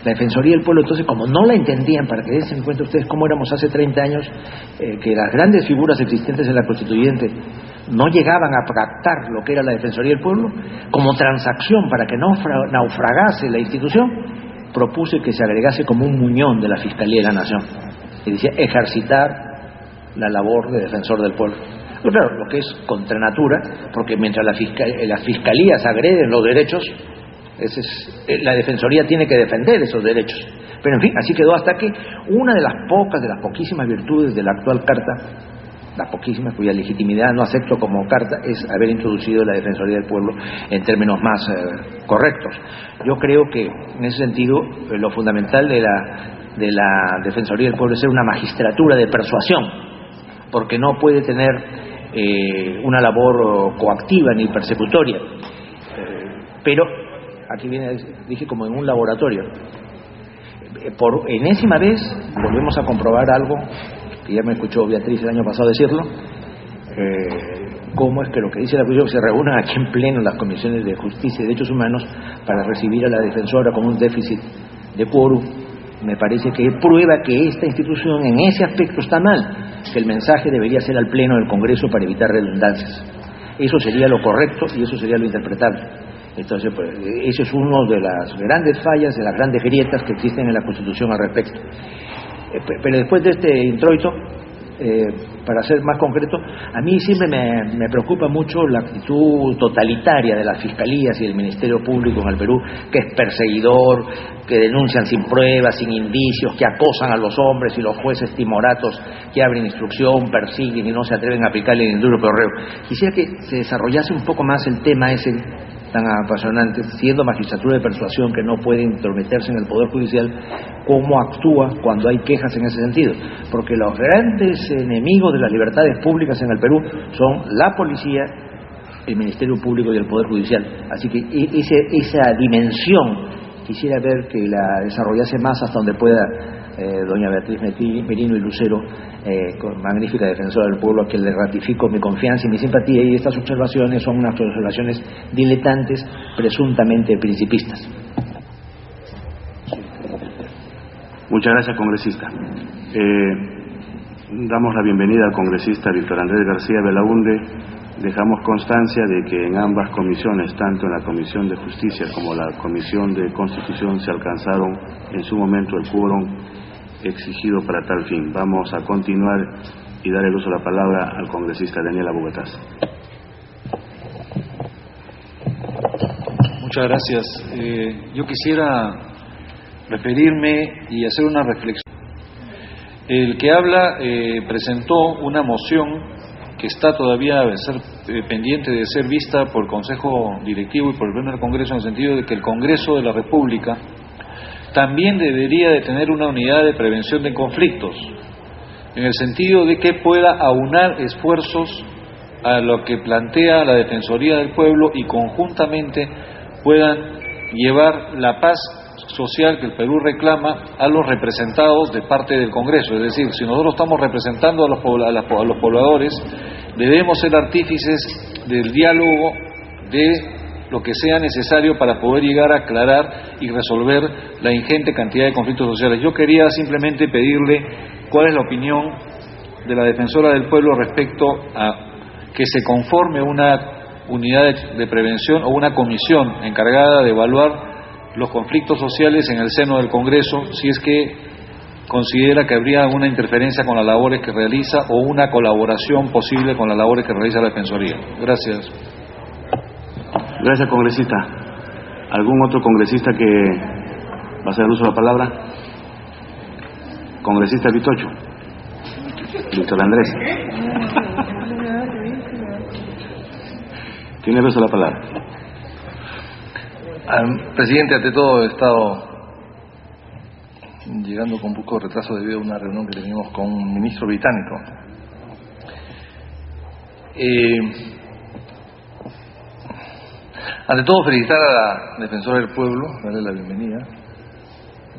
La Defensoría del Pueblo, entonces, como no la entendían, para que den en cuenta ustedes cómo éramos hace 30 años, que las grandes figuras existentes en la Constituyente no llegaban a pactar lo que era la Defensoría del Pueblo, como transacción para que no naufragase la institución, propuse que se agregase como un muñón de la Fiscalía de la Nación, que decía ejercitar la labor de defensor del pueblo. Pero claro, lo que es contra natura, porque mientras las fiscalías agreden los derechos, la Defensoría tiene que defender esos derechos. Pero en fin, así quedó, hasta que una de las poquísimas virtudes de la actual Carta, las poquísimas cuya legitimidad no acepto como Carta, es haber introducido la Defensoría del Pueblo en términos más correctos. Yo creo que en ese sentido lo fundamental de la Defensoría del Pueblo es ser una magistratura de persuasión, porque no puede tener una labor coactiva ni persecutoria, pero aquí viene, dije, como en un laboratorio. Por enésima vez volvemos a comprobar algo que ya me escuchó Beatriz el año pasado decirlo, cómo es que lo que dice la Constitución, se reúnan aquí en pleno las comisiones de Justicia y Derechos Humanos para recibir a la defensora con un déficit de quórum. Me parece que prueba que esta institución en ese aspecto está mal, que el mensaje debería ser al pleno del Congreso para evitar redundancias. Eso sería lo correcto y eso sería lo interpretable. Entonces, pues, eso es uno de las grandes fallas, de las grandes grietas que existen en la Constitución al respecto. Pero después de este introito, para ser más concreto, a mí siempre me preocupa mucho la actitud totalitaria de las fiscalías y del Ministerio Público en el Perú, que es perseguidor, que denuncian sin pruebas, sin indicios, que acosan a los hombres, y los jueces timoratos que abren instrucción, persiguen y no se atreven a aplicarle el indulto perreo. Quisiera que se desarrollase un poco más el tema ese tan apasionante, siendo magistratura de persuasión que no puede intrometerse en el Poder Judicial, cómo actúa cuando hay quejas en ese sentido, porque los grandes enemigos de las libertades públicas en el Perú son la policía, el Ministerio Público y el Poder Judicial. Así que esa dimensión quisiera ver que la desarrollase más hasta donde pueda doña Beatriz Merino y Lucero, con magnífica defensora del pueblo, a quien le ratifico mi confianza y mi simpatía, y estas observaciones son unas observaciones diletantes, presuntamente principistas. Muchas gracias, congresista. Damos la bienvenida al congresista Víctor Andrés García Belaunde. Dejamos constancia de que en ambas comisiones, tanto en la Comisión de Justicia como la Comisión de Constitución, se alcanzaron en su momento el quórum exigido para tal fin. Vamos a continuar y dar el uso de la palabra al congresista Daniela Bogotás. Muchas gracias. Yo quisiera referirme y hacer una reflexión. El que habla presentó una moción que está todavía pendiente de ser vista por el Consejo Directivo y por el Pleno del Congreso, en el sentido de que el Congreso de la República también debería de tener una unidad de prevención de conflictos, en el sentido de que pueda aunar esfuerzos a lo que plantea la Defensoría del Pueblo y conjuntamente puedan llevar la paz social que el Perú reclama a los representados de parte del Congreso. Es decir, si nosotros estamos representando a los pobladores, debemos ser artífices del diálogo, de lo que sea necesario para poder llegar a aclarar y resolver la ingente cantidad de conflictos sociales. Yo quería simplemente pedirle cuál es la opinión de la Defensora del Pueblo respecto a que se conforme una unidad de prevención o una comisión encargada de evaluar los conflictos sociales en el seno del Congreso, si es que considera que habría una interferencia con las labores que realiza o una colaboración posible con las labores que realiza la Defensoría. Gracias. Gracias, congresista. ¿Algún otro congresista que va a hacer uso de la palabra? Congresista Vitocho. Víctor Andrés. Tiene uso de la palabra. Presidente, ante todo he estado llegando con un poco de retraso debido a una reunión que teníamos con un ministro británico. Ante todo, felicitar a la Defensora del Pueblo, darle la bienvenida.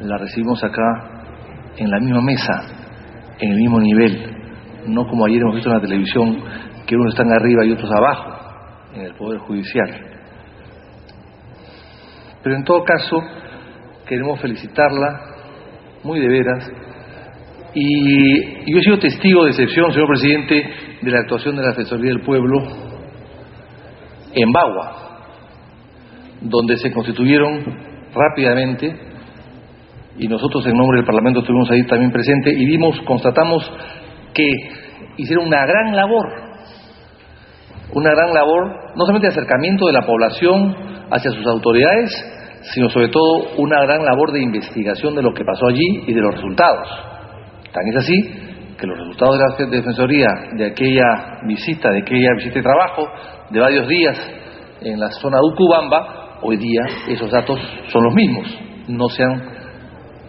La recibimos acá en la misma mesa, en el mismo nivel, no como ayer hemos visto en la televisión, que unos están arriba y otros abajo, en el Poder Judicial. Pero en todo caso, queremos felicitarla, muy de veras, y yo he sido testigo de excepción, señor presidente, de la actuación de la Defensoría del Pueblo en Bagua, donde se constituyeron rápidamente, y nosotros en nombre del Parlamento estuvimos ahí también presentes, y constatamos que hicieron una gran labor, no solamente de acercamiento de la población hacia sus autoridades, sino sobre todo una gran labor de investigación de lo que pasó allí y de los resultados. Tan es así que los resultados de la Defensoría de aquella visita de trabajo de varios días en la zona de Ucubamba, hoy día esos datos son los mismos, no se han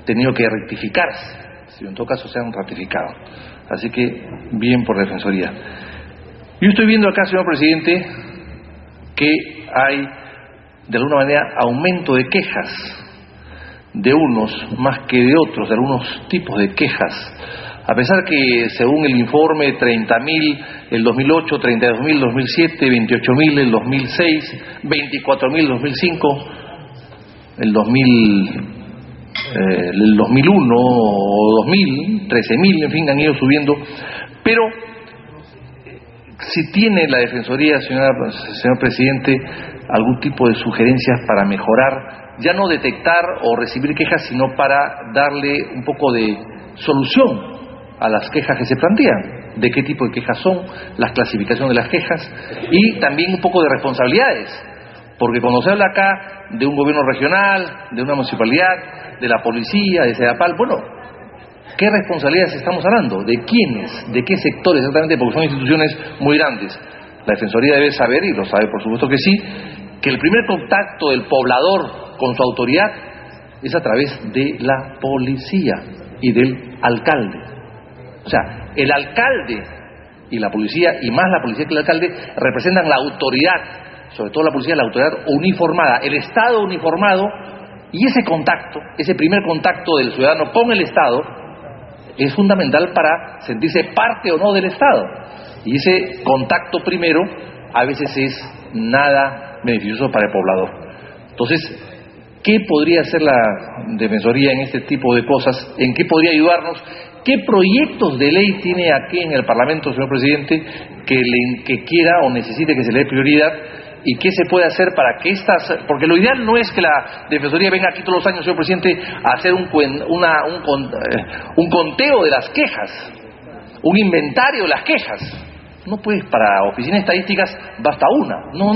tenido que rectificarse, sino en todo caso se han ratificado. Así que bien por la Defensoría. Yo estoy viendo acá, señor presidente, que hay de alguna manera aumento de quejas de unos más que de otros, de algunos tipos de quejas, a pesar que según el informe 30.000 el 2008, 32.000 el 2007, 28.000 el 2006, 24.000 el 2005, el 2001 o 2000, 13.000, en fin, han ido subiendo, pero si tiene la Defensoría, señor presidente, algún tipo de sugerencias para mejorar, ya no detectar o recibir quejas, sino para darle un poco de solución a las quejas que se plantean, de qué tipo de quejas son, las clasificaciones de las quejas y también un poco de responsabilidades, porque cuando se habla acá de un gobierno regional, de una municipalidad, de la policía, de SEDAPAL, bueno, ¿qué responsabilidades estamos hablando? ¿De quiénes? ¿De qué sectores exactamente? Porque son instituciones muy grandes. La Defensoría debe saber, y lo sabe por supuesto que sí, que el primer contacto del poblador con su autoridad es a través de la policía y del alcalde. O sea, el alcalde y la policía, y más la policía que el alcalde, representan la autoridad, sobre todo la policía, la autoridad uniformada, el Estado uniformado, y ese contacto, ese primer contacto del ciudadano con el Estado, es fundamental para sentirse parte o no del Estado. Y ese contacto primero a veces es nada beneficioso para el poblador. Entonces, ¿qué podría hacer la Defensoría en este tipo de cosas? ¿En qué podría ayudarnos? ¿Qué proyectos de ley tiene aquí en el Parlamento, señor presidente, que quiera o necesite que se le dé prioridad? ¿Y qué se puede hacer para que porque lo ideal no es que la Defensoría venga aquí todos los años, señor presidente, a hacer un conteo de las quejas. un inventario de las quejas. No pues para oficinas estadísticas basta una, no,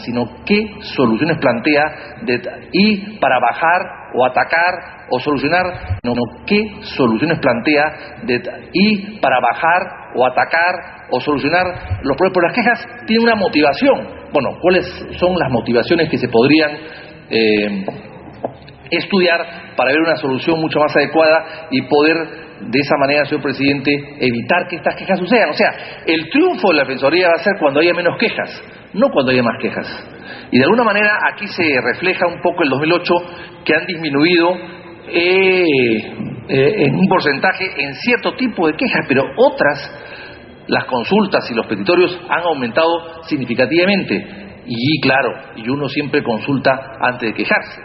sino qué soluciones plantea y para bajar o atacar o solucionar, qué soluciones plantea y para bajar o atacar o solucionar los problemas. Pero las quejas tienen una motivación. Bueno, ¿cuáles son las motivaciones que se podrían estudiar para ver una solución mucho más adecuada y poder de esa manera, señor presidente, evitar que estas quejas sucedan? O sea, el triunfo de la Defensoría va a ser cuando haya menos quejas, no cuando haya más quejas. Y de alguna manera aquí se refleja un poco el 2008, que han disminuido en un porcentaje en cierto tipo de quejas, pero otras, las consultas y los petitorios han aumentado significativamente. Y claro, y uno siempre consulta antes de quejarse.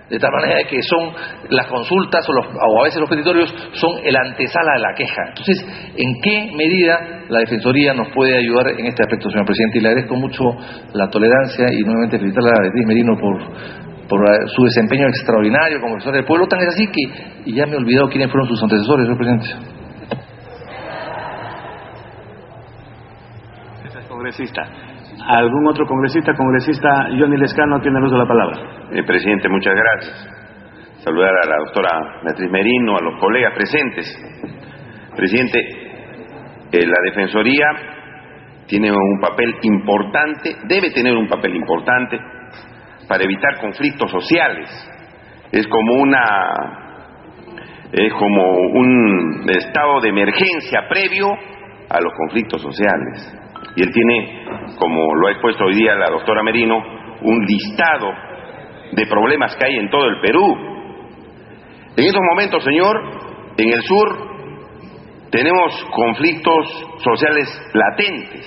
De tal manera que son las consultas o a veces los petitorios son el antesala de la queja. Entonces, ¿en qué medida la Defensoría nos puede ayudar en este aspecto, señor presidente? Y le agradezco mucho la tolerancia y nuevamente felicitarle a Beatriz Merino por su desempeño extraordinario como defensora del pueblo. Tan es así que ya me he olvidado quiénes fueron sus antecesores, señor presidente. Esa es congresista. ¿Algún otro congresista? Congresista Johnny Lescano tiene el uso de la palabra. Presidente, muchas gracias. Saludar a la doctora Beatriz Merino, a los colegas presentes. Presidente, la Defensoría tiene un papel importante, debe tener un papel importante para evitar conflictos sociales. Es como un estado de emergencia previo a los conflictos sociales. Y él tiene, como lo ha expuesto hoy día la doctora Merino, un listado de problemas que hay en todo el Perú. En estos momentos, señor, en el sur tenemos conflictos sociales latentes.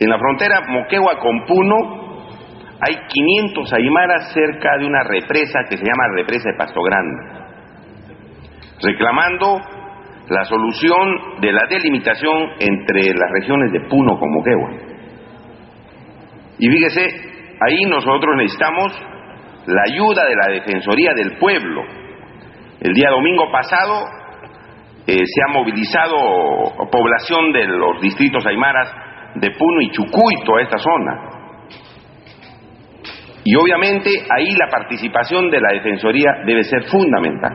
En la frontera Moquegua con Puno hay 500 aymaras cerca de una represa que se llama Represa de Pasto Grande, reclamando la solución de la delimitación entre las regiones de Puno con Moquegua. Y fíjese, ahí nosotros necesitamos la ayuda de la Defensoría del Pueblo. El día domingo pasado se ha movilizado población de los distritos aymaras de Puno y Chucuy, toda esta zona. Y obviamente ahí la participación de la Defensoría debe ser fundamental,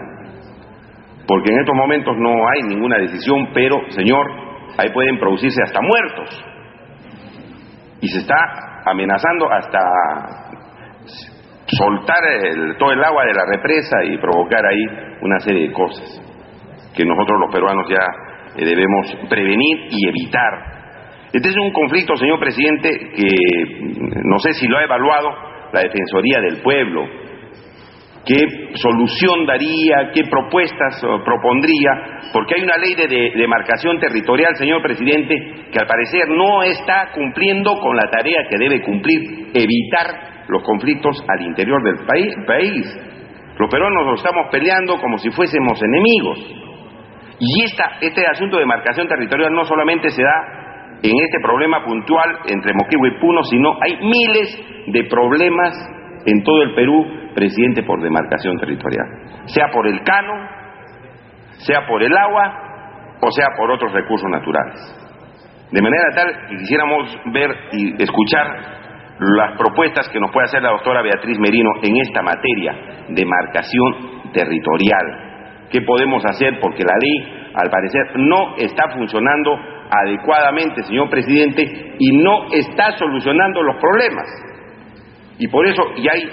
porque en estos momentos no hay ninguna decisión, pero, señor, ahí pueden producirse hasta muertos. Y se está amenazando hasta soltar todo el agua de la represa y provocar ahí una serie de cosas que nosotros los peruanos ya debemos prevenir y evitar. Este es un conflicto, señor presidente, que no sé si lo ha evaluado la Defensoría del Pueblo. ¿Qué solución daría? ¿Qué propuestas propondría? Porque hay una ley de demarcación territorial, señor presidente, que al parecer no está cumpliendo con la tarea que debe cumplir: evitar los conflictos al interior del país. Los peruanos nos estamos peleando como si fuésemos enemigos. Y este asunto de demarcación territorial no solamente se da en este problema puntual entre Moquegua y Puno, sino hay miles de problemas en todo el Perú, presidente, por demarcación territorial, sea por el canon, sea por el agua o sea por otros recursos naturales. De manera tal que quisiéramos ver y escuchar las propuestas que nos puede hacer la doctora Beatriz Merino en esta materia, demarcación territorial. ¿Qué podemos hacer? Porque la ley, al parecer, no está funcionando adecuadamente, señor presidente, y no está solucionando los problemas. Y por eso ya hay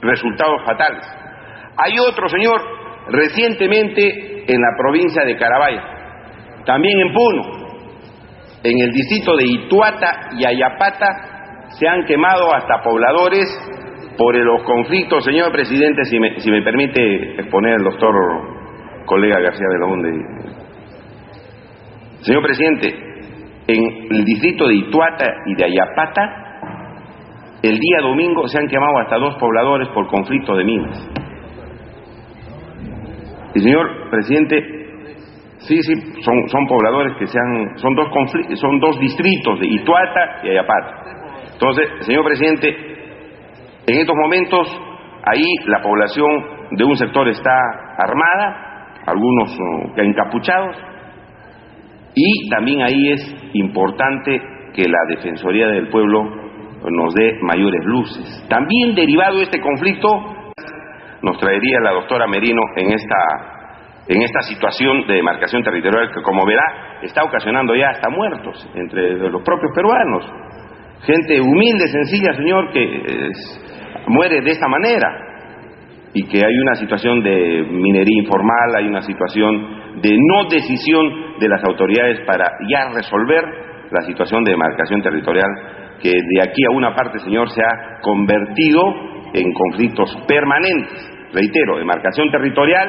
resultados fatales. Hay otro, señor, recientemente en la provincia de Carabaya, también en Puno, en el distrito de Ituata y Ayapata, se han quemado hasta pobladores por los conflictos, señor presidente, si me permite exponer el doctor colega García Belaúnde. Señor presidente, en el distrito de Ituata y de Ayapata, el día domingo se han quemado hasta 2 pobladores por conflicto de minas. Y señor presidente, sí, son pobladores que son dos distritos de Ituata y Ayapata. Entonces, señor presidente, en estos momentos ahí la población de un sector está armada algunos encapuchados, y también ahí es importante que la Defensoría del Pueblo nos dé mayores luces. También derivado de este conflicto nos traería la doctora Merino en esta situación de demarcación territorial que, como verá, está ocasionando ya hasta muertos entre los propios peruanos. Gente humilde, sencilla, señor, que muere de esta manera, y que hay una situación de minería informal, hay una situación de no decisión de las autoridades para ya resolver la situación de demarcación territorial, que de aquí a una parte, señor, se ha convertido en conflictos permanentes. Reitero, demarcación territorial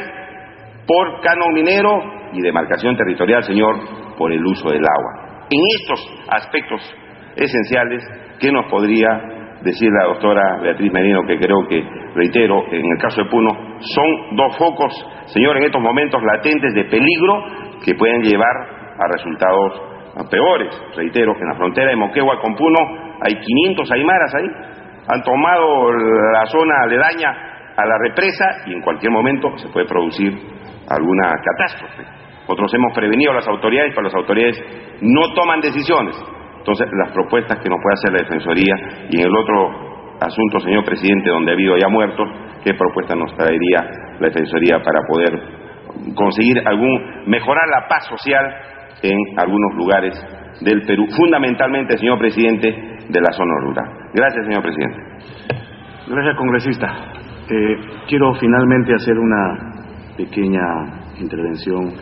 por canon minero y demarcación territorial, señor, por el uso del agua. En estos aspectos esenciales, ¿qué nos podría decir la doctora Beatriz Merino? Que creo que, reitero, en el caso de Puno, son dos focos, señor, en estos momentos latentes de peligro que pueden llevar a resultados peores. Reitero, que en la frontera de Moquegua con Puno hay 500 aymaras ahí, han tomado la zona aledaña a la represa y en cualquier momento se puede producir alguna catástrofe. Nosotros hemos prevenido a las autoridades, pero las autoridades no toman decisiones. Entonces, las propuestas que nos puede hacer la Defensoría, y en el otro asunto, señor presidente, donde ha habido ya muertos, ¿qué propuesta nos traería la Defensoría para poder conseguir mejorar la paz social en algunos lugares del Perú, fundamentalmente, señor presidente, de la zona rural? Gracias, señor presidente. Gracias, congresista. Quiero finalmente hacer una pequeña intervención,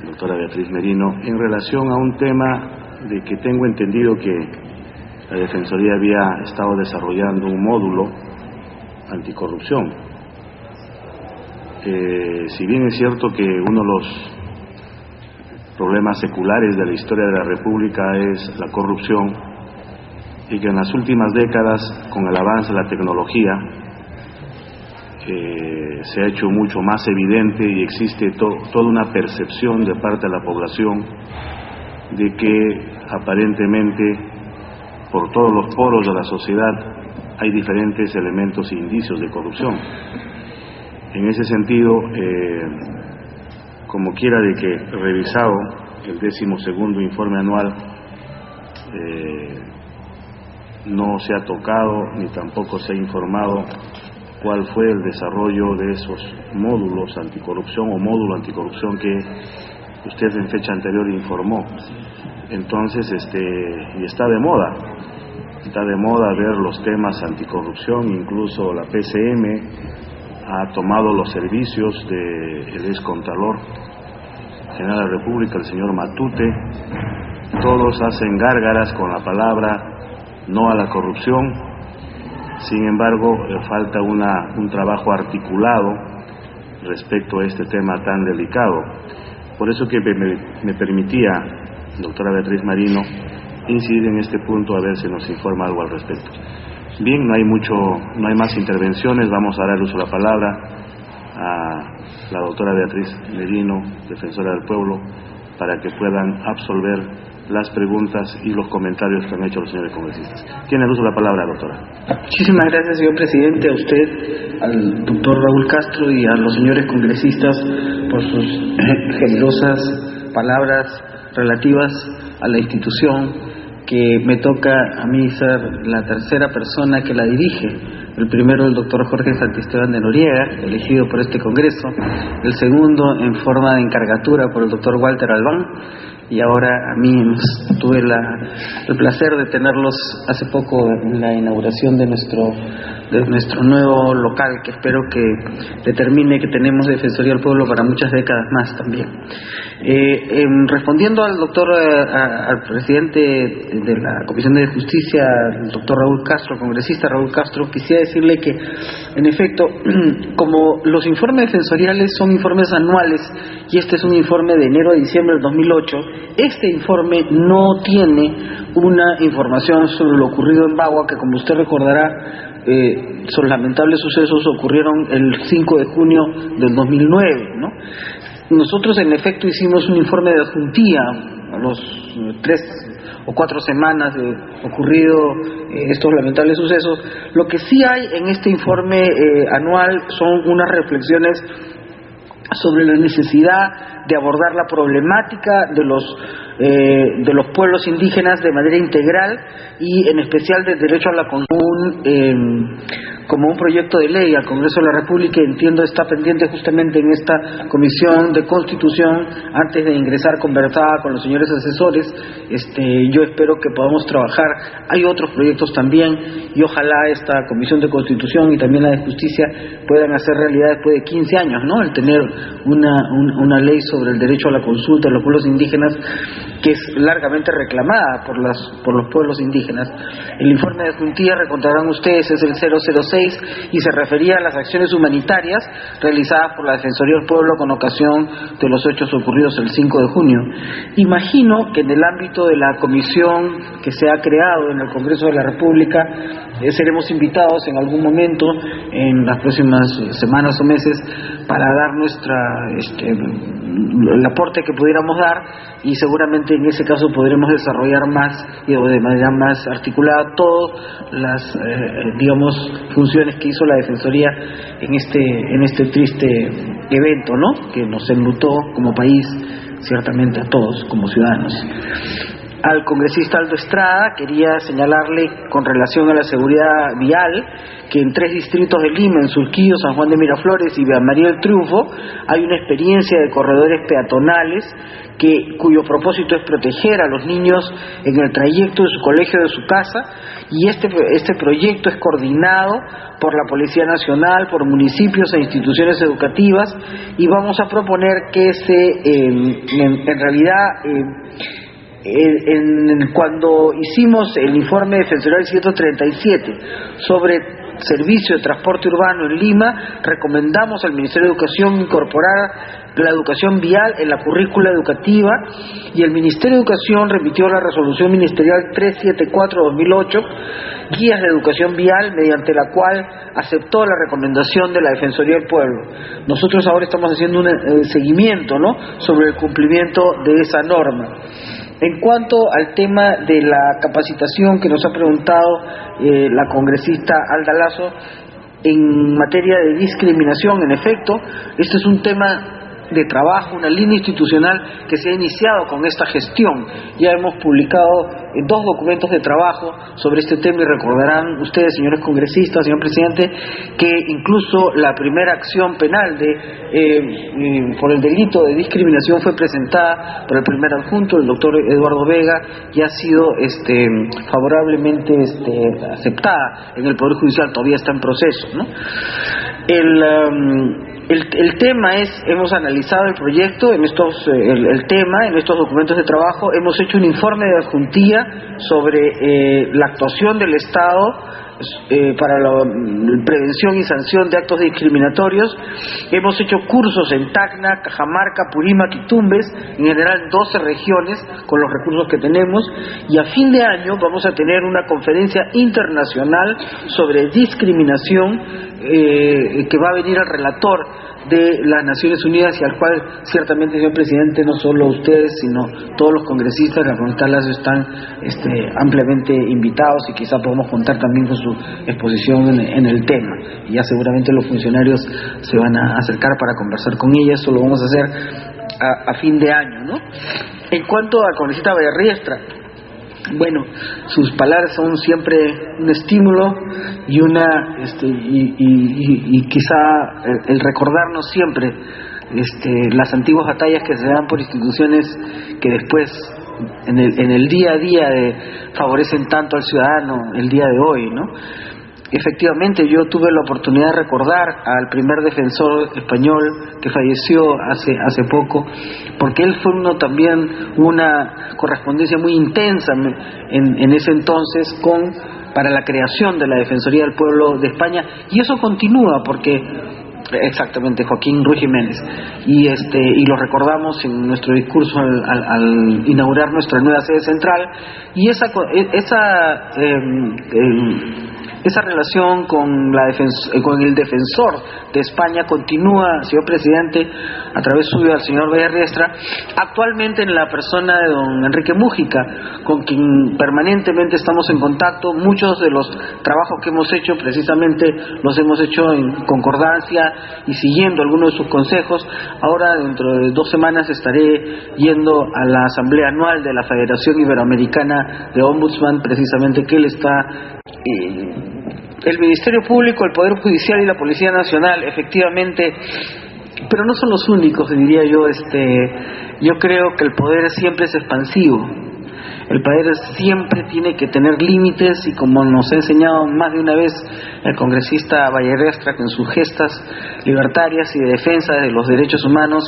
doctora Beatriz Merino, en relación a un tema de que tengo entendido que la Defensoría había estado desarrollando un módulo anticorrupción. Si bien es cierto que uno de los problemas seculares de la historia de la República es la corrupción, y que en las últimas décadas, con el avance de la tecnología, se ha hecho mucho más evidente y existe toda una percepción de parte de la población de que aparentemente por todos los poros de la sociedad hay diferentes elementos e indicios de corrupción. En ese sentido, como quiera de que revisado el 12º informe anual, no se ha tocado ni tampoco se ha informado cuál fue el desarrollo de esos módulos anticorrupción o módulo anticorrupción que usted en fecha anterior informó. Entonces, y está de moda ver los temas anticorrupción. Incluso la PCM ha tomado los servicios del excontralor general de la República, el señor Matute. Todos hacen gárgaras con la palabra no a la corrupción. Sin embargo, falta un trabajo articulado respecto a este tema tan delicado. Por eso que me permitía, doctora Beatriz Merino, incidir en este punto, a ver si nos informa algo al respecto. Bien, no hay más intervenciones. Vamos a dar uso a la palabra a la doctora Beatriz Merino, defensora del pueblo, para que puedan absolver las preguntas y los comentarios que han hecho los señores congresistas. Tiene el uso de la palabra, doctora. Muchísimas gracias, señor presidente, a usted, al doctor Raúl Castro y a los señores congresistas por sus generosas palabras relativas a la institución, que me toca a mí ser la tercera persona que la dirige. El primero, el doctor Jorge Santisteban de Noriega, elegido por este Congreso. El segundo, en forma de encargatura, por el doctor Walter Albán. Y ahora a mí tuve el placer de tenerlos hace poco en la inauguración de nuestro nuevo local, que espero que determine que tenemos Defensoría del Pueblo para muchas décadas más también. Respondiendo al al presidente de la Comisión de Justicia, el doctor Raúl Castro, congresista Raúl Castro, quisiera decirle que, en efecto, como los informes defensoriales son informes anuales, y este es un informe de enero a diciembre del 2008, este informe no tiene una información sobre lo ocurrido en Bagua, que, como usted recordará, son lamentables sucesos ocurrieron el 5 de junio del 2009, ¿no? Nosotros, en efecto, hicimos un informe de adjuntía a los 3 o 4 semanas de ocurrido estos lamentables sucesos. Lo que sí hay en este informe anual son unas reflexiones sobre la necesidad de abordar la problemática de los pueblos indígenas de manera integral y en especial del derecho a la como un proyecto de ley al Congreso de la República. Entiendo está pendiente justamente en esta Comisión de Constitución antes de ingresar conversada con los señores asesores. Yo espero que podamos trabajar. Hay otros proyectos también y ojalá esta Comisión de Constitución y también la de Justicia puedan hacer realidad después de 15 años, ¿no? El tener una ley sobre el derecho a la consulta de los pueblos indígenas, que es largamente reclamada por los pueblos indígenas. El informe de Juntía, recordarán ustedes, es el 006 y se refería a las acciones humanitarias realizadas por la Defensoría del Pueblo con ocasión de los hechos ocurridos el 5 de junio. Imagino que en el ámbito de la comisión que se ha creado en el Congreso de la República seremos invitados en algún momento en las próximas semanas o meses para dar el aporte que pudiéramos dar, y seguramente en ese caso podremos desarrollar más y de manera más articulada todas las funciones que hizo la Defensoría en este triste evento, ¿no?, que nos enlutó como país, ciertamente a todos como ciudadanos. Al congresista Aldo Estrada quería señalarle con relación a la seguridad vial que en 3 distritos de Lima, en Surquillo, San Juan de Miraflores y Villa María del Triunfo, hay una experiencia de corredores peatonales cuyo propósito es proteger a los niños en el trayecto de su colegio o de su casa, y este proyecto es coordinado por la Policía Nacional, por municipios e instituciones educativas, y vamos a proponer que cuando hicimos el informe defensorial 137 sobre servicio de transporte urbano en Lima, recomendamos al Ministerio de Educación incorporar la educación vial en la currícula educativa, y el Ministerio de Educación remitió la resolución ministerial 374/2008, guías de educación vial, mediante la cual aceptó la recomendación de la Defensoría del Pueblo. Nosotros ahora estamos haciendo un seguimiento, ¿no?, sobre el cumplimiento de esa norma. En cuanto al tema de la capacitación que nos ha preguntado la congresista Alda Lazo, en materia de discriminación, en efecto, este es un tema de trabajo, una línea institucional que se ha iniciado con esta gestión. Ya hemos publicado 2 documentos de trabajo sobre este tema, y recordarán ustedes, señores congresistas, señor presidente, que incluso la primera acción penal por el delito de discriminación fue presentada por el primer adjunto, el doctor Eduardo Vega, y ha sido favorablemente aceptada en el Poder Judicial. Todavía está en proceso, ¿no? El tema hemos analizado el proyecto en el tema, en estos documentos de trabajo, hemos hecho un informe de adjuntía sobre la actuación del Estado para la prevención y sanción de actos discriminatorios. Hemos hecho cursos en Tacna, Cajamarca, Purímac y Tumbes, en general 12 regiones con los recursos que tenemos, y a fin de año vamos a tener una conferencia internacional sobre discriminación que va a venir al relator de las Naciones Unidas, y al cual ciertamente, señor presidente, no solo ustedes sino todos los congresistas de la Comunidad Lazo están ampliamente invitados, y quizá podamos contar también con su exposición en el tema, y ya seguramente los funcionarios se van a acercar para conversar con ella. Eso lo vamos a hacer a fin de año, ¿no? En cuanto a la congresista Vallarriestra, bueno, sus palabras son siempre un estímulo y y quizá el recordarnos siempre las antiguas batallas que se dan por instituciones que después en el día a día favorecen tanto al ciudadano el día de hoy, ¿no? Efectivamente, yo tuve la oportunidad de recordar al primer defensor español que falleció hace poco, porque él fue también una correspondencia muy intensa en ese entonces para la creación de la Defensoría del Pueblo de España, y eso continúa porque exactamente, Joaquín Ruiz Jiménez, y lo recordamos en nuestro discurso al inaugurar nuestra nueva sede central, y Esa relación con el defensor de España continúa, señor presidente, a través suyo al señor Vallarriestra, actualmente en la persona de don Enrique Mújica, con quien permanentemente estamos en contacto. Muchos de los trabajos que hemos hecho precisamente los hemos hecho en concordancia y siguiendo algunos de sus consejos. Ahora, dentro de 2 semanas, estaré yendo a la asamblea anual de la Federación Iberoamericana de Ombudsman, precisamente que él está... El Ministerio Público, el Poder Judicial y la Policía Nacional, efectivamente, pero no son los únicos, diría yo. Yo creo que el poder siempre es expansivo. El poder siempre tiene que tener límites, y como nos ha enseñado más de una vez el congresista Vallarriestra, que en sus gestas libertarias y de defensa de los derechos humanos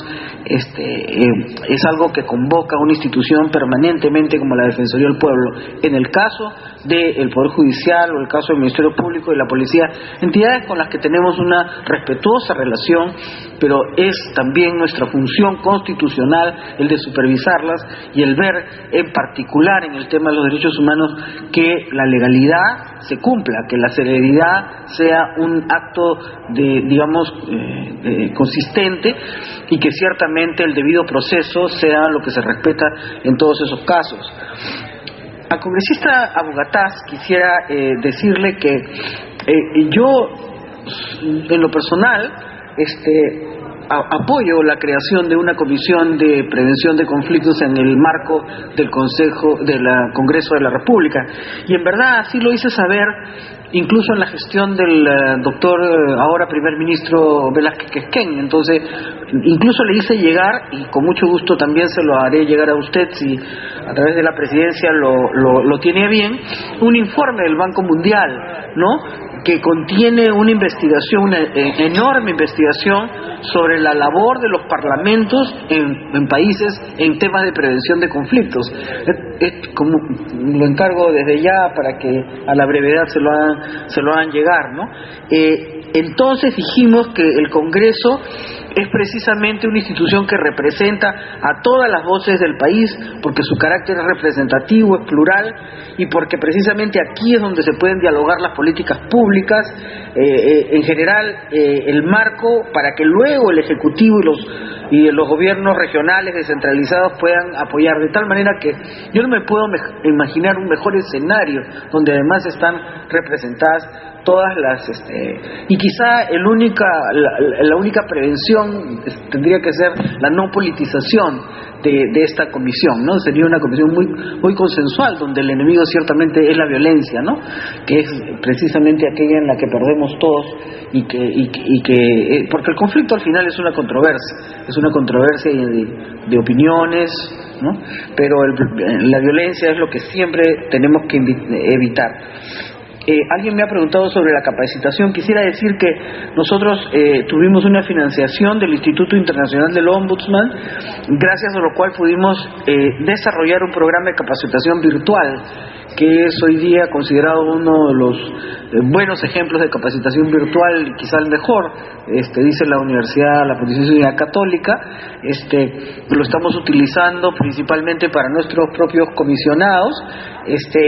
es algo que convoca a una institución permanentemente como la Defensoría del Pueblo. En el caso del Poder Judicial o el caso del Ministerio Público y la Policía, entidades con las que tenemos una respetuosa relación, pero es también nuestra función constitucional el de supervisarlas y el ver en particular en el tema de los derechos humanos que la legalidad se cumpla, que la celeridad sea un acto consistente, y que ciertamente el debido proceso sea lo que se respeta en todos esos casos. Al congresista Abugataz quisiera decirle que yo, en lo personal, apoyo la creación de una comisión de prevención de conflictos en el marco del Congreso de la República, y en verdad así lo hice saber incluso en la gestión del doctor ahora primer ministro Velázquez Quezquén. Entonces incluso le hice llegar, y con mucho gusto también se lo haré llegar a usted si a través de la presidencia lo tiene bien, un informe del Banco Mundial, ¿no?, que contiene una investigación, una enorme investigación sobre la labor de los parlamentos en países en temas de prevención de conflictos. Como lo encargo desde ya para que a la brevedad se lo hagan llegar, ¿no? Entonces dijimos que el Congreso es precisamente una institución que representa a todas las voces del país, porque su carácter es representativo, es plural, y porque precisamente aquí es donde se pueden dialogar las políticas públicas, en general el marco para que luego el Ejecutivo y los gobiernos regionales descentralizados puedan apoyar, de tal manera que yo no me puedo imaginar un mejor escenario donde además están representadas todas las y quizá la única prevención tendría que ser la no politización de esta comisión, ¿no? Sería una comisión muy consensual, donde el enemigo ciertamente es la violencia, ¿no?, que es precisamente aquella en la que perdemos todos, y que porque el conflicto al final es una controversia de opiniones, ¿no?, pero la violencia es lo que siempre tenemos que evitar. Alguien me ha preguntado sobre la capacitación. Quisiera decir que nosotros tuvimos una financiación del Instituto Internacional del Ombudsman, gracias a lo cual pudimos desarrollar un programa de capacitación virtual, que es hoy día considerado uno de los buenos ejemplos de capacitación virtual, quizá el mejor, dice la Pontificia Católica. Lo estamos utilizando principalmente para nuestros propios comisionados,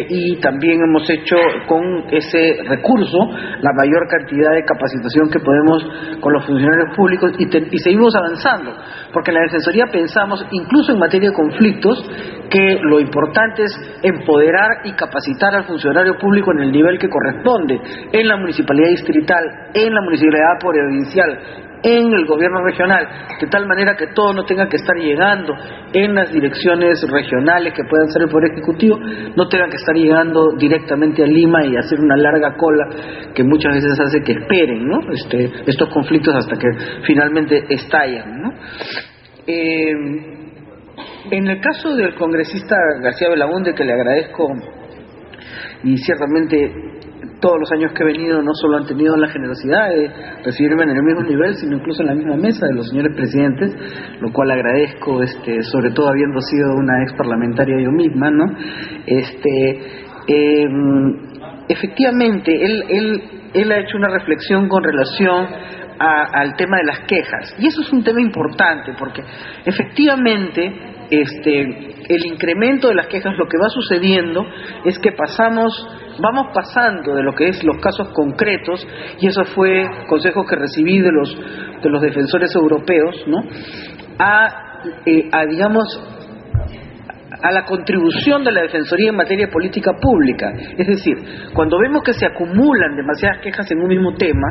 y también hemos hecho con ese recurso la mayor cantidad de capacitación que podemos con los funcionarios públicos, y seguimos avanzando, porque en la Defensoría pensamos, incluso en materia de conflictos, que lo importante es empoderar y capacitar al funcionario público en el nivel que corresponde, en la municipalidad distrital, en la municipalidad provincial, en el gobierno regional, de tal manera que todo no tenga que estar llegando en las direcciones regionales que puedan ser el Poder Ejecutivo, no tenga que estar llegando directamente a Lima y hacer una larga cola que muchas veces hace que esperen, ¿no?, estos conflictos hasta que finalmente estallan, ¿no? En el caso del congresista García Belaúnde, que le agradezco, y ciertamente todos los años que he venido no solo han tenido la generosidad de recibirme en el mismo nivel, sino incluso en la misma mesa de los señores presidentes, lo cual agradezco, sobre todo habiendo sido una ex parlamentaria yo misma, ¿no? Efectivamente, él ha hecho una reflexión con relación al tema de las quejas, y eso es un tema importante, porque efectivamente el incremento de las quejas, lo que va sucediendo es que vamos pasando de lo que es los casos concretos, y eso fue consejo que recibí de los defensores europeos, ¿no? Digamos, a la contribución de la Defensoría en materia de política pública. Es decir, cuando vemos que se acumulan demasiadas quejas en un mismo tema,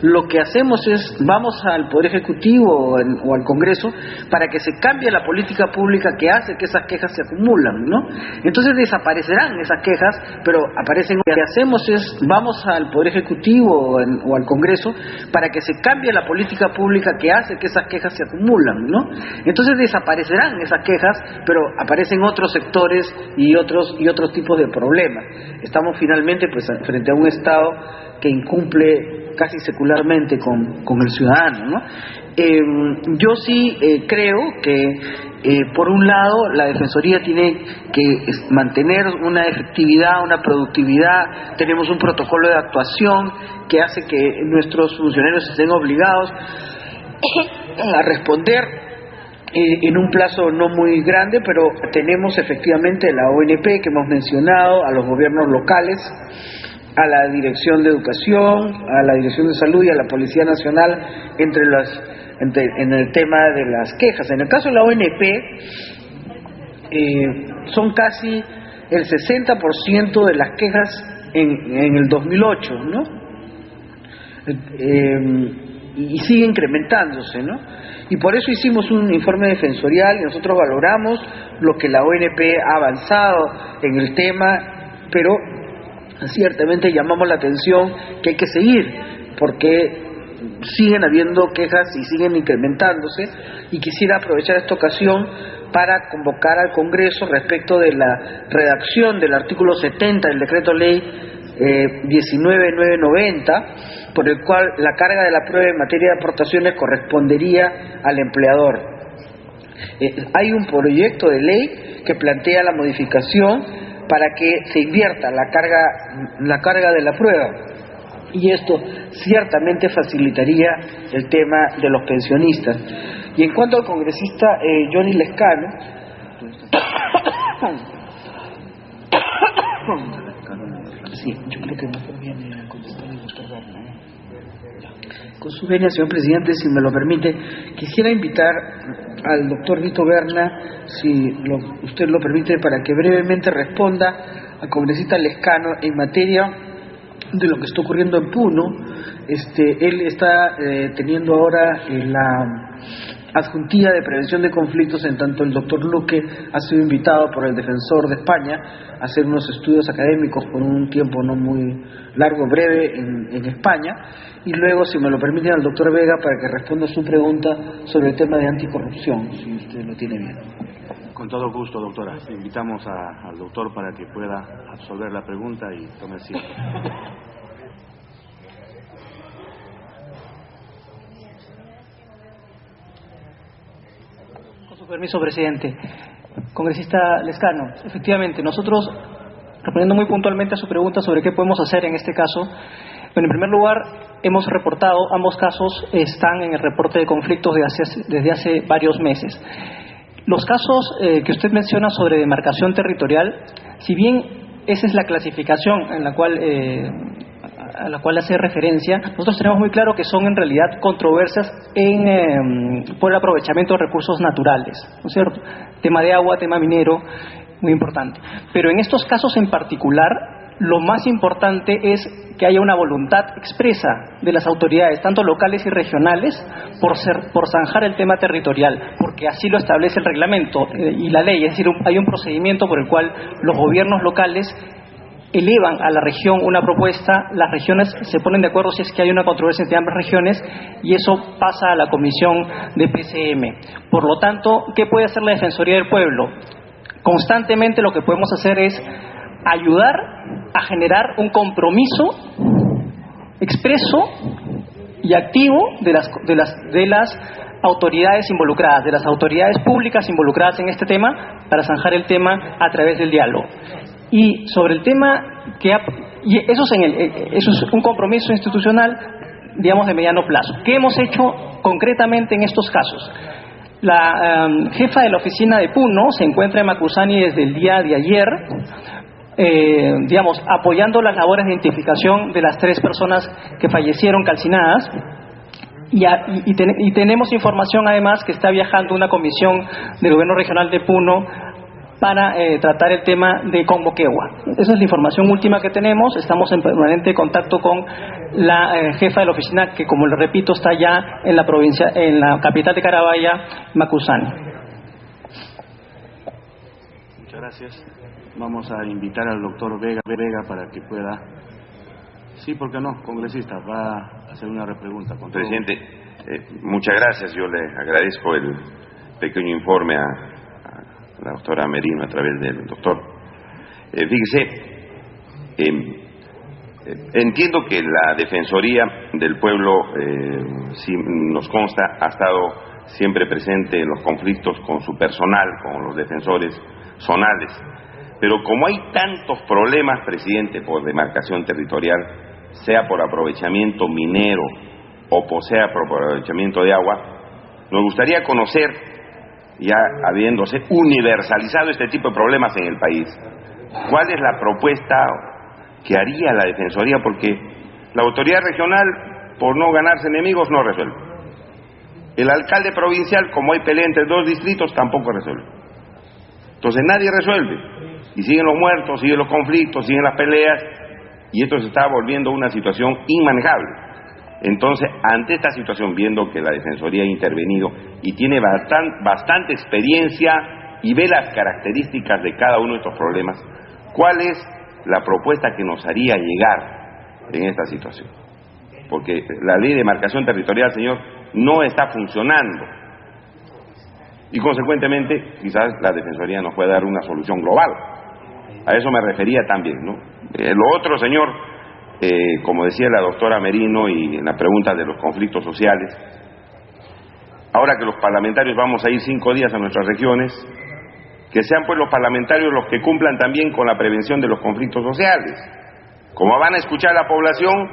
lo que hacemos es, vamos al Poder Ejecutivo o al Congreso para que se cambie la política pública que hace que esas quejas se acumulan, ¿no? Entonces desaparecerán esas quejas, pero aparecen. Lo que hacemos es, vamos al Poder Ejecutivo o al Congreso para que se cambie la política pública que hace que esas quejas se acumulan, ¿no? Entonces desaparecerán esas quejas, pero aparecen otros sectores y otros tipos de problemas. Estamos finalmente pues frente a un Estado que incumple casi secularmente con el ciudadano, ¿no? Yo sí creo que por un lado la Defensoría tiene que mantener una efectividad, una productividad. Tenemos un protocolo de actuación que hace que nuestros funcionarios estén obligados a responder en un plazo no muy grande, pero tenemos efectivamente la ONP que hemos mencionado, a los gobiernos locales, a la Dirección de Educación, a la Dirección de Salud y a la Policía Nacional en el tema de las quejas. En el caso de la ONP, son casi el 60% de las quejas en el 2008, ¿no? Y sigue incrementándose, ¿no? Y por eso hicimos un informe defensorial y nosotros valoramos lo que la ONP ha avanzado en el tema, pero ciertamente llamamos la atención que hay que seguir, porque siguen habiendo quejas y siguen incrementándose, y quisiera aprovechar esta ocasión para convocar al Congreso respecto de la redacción del artículo 70 del Decreto Ley 19.990, por el cual la carga de la prueba en materia de aportaciones correspondería al empleador. Hay un proyecto de ley que plantea la modificación para que se invierta la carga de la prueba, y esto ciertamente facilitaría el tema de los pensionistas. Y en cuanto al congresista Johnny Lescano, sí, yo creo que mejor viene a contestar el doctor Berna. Con su venia, señor presidente, si me lo permite, quisiera invitar al doctor Vito Berna, si usted lo permite, para que brevemente responda al congresista Lescano en materia de lo que está ocurriendo en Puno. Él está teniendo ahora la adjuntía de prevención de conflictos, en tanto el doctor Luque ha sido invitado por el defensor de España a hacer unos estudios académicos por un tiempo no muy largo, breve, en España, y luego, si me lo permiten, al doctor Vega para que responda su pregunta sobre el tema de anticorrupción, si usted lo tiene bien. Con todo gusto, doctora. Invitamos al doctor para que pueda absolver la pregunta y tome asiento. Con su permiso, presidente. Congresista Lescano, efectivamente, nosotros, respondiendo muy puntualmente a su pregunta sobre qué podemos hacer en este caso, bueno, en primer lugar, hemos reportado, ambos casos están en el reporte de conflictos desde hace varios meses. Los casos que usted menciona sobre demarcación territorial, si bien esa es la clasificación en la cual a la cual hace referencia, nosotros tenemos muy claro que son en realidad controversias por el aprovechamiento de recursos naturales, ¿no es cierto? Tema de agua, tema minero, muy importante. Pero en estos casos en particular, lo más importante es que haya una voluntad expresa de las autoridades, tanto locales y regionales, por zanjar el tema territorial, porque así lo establece el reglamento y la ley. Es decir, hay un procedimiento por el cual los gobiernos locales elevan a la región una propuesta, las regiones se ponen de acuerdo si es que hay una controversia entre ambas regiones, y eso pasa a la comisión de PCM. Por lo tanto, ¿qué puede hacer la Defensoría del Pueblo? Constantemente lo que podemos hacer es ayudar a generar un compromiso expreso y activo de las autoridades involucradas, de las autoridades públicas involucradas en este tema, para zanjar el tema a través del diálogo. Y sobre el tema y eso es un compromiso institucional, digamos, de mediano plazo. ¿Qué hemos hecho concretamente en estos casos? La jefa de la oficina de Puno se encuentra en Macusani desde el día de ayer, apoyando las labores de identificación de las 3 personas que fallecieron calcinadas. Y tenemos información además que está viajando una comisión del gobierno regional de Puno para tratar el tema de Conmoquegua. Esa es la información última que tenemos. Estamos en permanente contacto con la jefa de la oficina, que, como le repito, está ya en la provincia, en la capital de Carabaya, Macusani. Muchas gracias. Vamos a invitar al doctor Vega para que pueda. Sí, ¿por qué no? Congresista, va a hacer una repregunta. Presidente, muchas gracias. Yo le agradezco el pequeño informe a la doctora Merino a través del doctor. Fíjese, entiendo que la Defensoría del Pueblo, si nos consta, ha estado siempre presente en los conflictos con su personal, con los defensores zonales. Pero como hay tantos problemas, presidente, por demarcación territorial, sea por aprovechamiento minero o sea por aprovechamiento de agua, nos gustaría conocer, ya habiéndose universalizado este tipo de problemas en el país, ¿cuál es la propuesta que haría la Defensoría? Porque la autoridad regional, por no ganarse enemigos, no resuelve. El alcalde provincial, como hay pelea entre 2 distritos, tampoco resuelve. Entonces nadie resuelve. Y siguen los muertos, siguen los conflictos, siguen las peleas, y esto se está volviendo una situación inmanejable. Entonces, ante esta situación, viendo que la Defensoría ha intervenido y tiene bastante experiencia y ve las características de cada uno de estos problemas, ¿cuál es la propuesta que nos haría llegar en esta situación? Porque la ley de demarcación territorial, señor, no está funcionando. Y consecuentemente, quizás la Defensoría nos pueda dar una solución global. A eso me refería también, ¿no? Lo otro, señor, como decía la doctora Merino y en la pregunta de los conflictos sociales, ahora que los parlamentarios vamos a ir 5 días a nuestras regiones, que sean pues los parlamentarios los que cumplan también con la prevención de los conflictos sociales. Como van a escuchar a la población,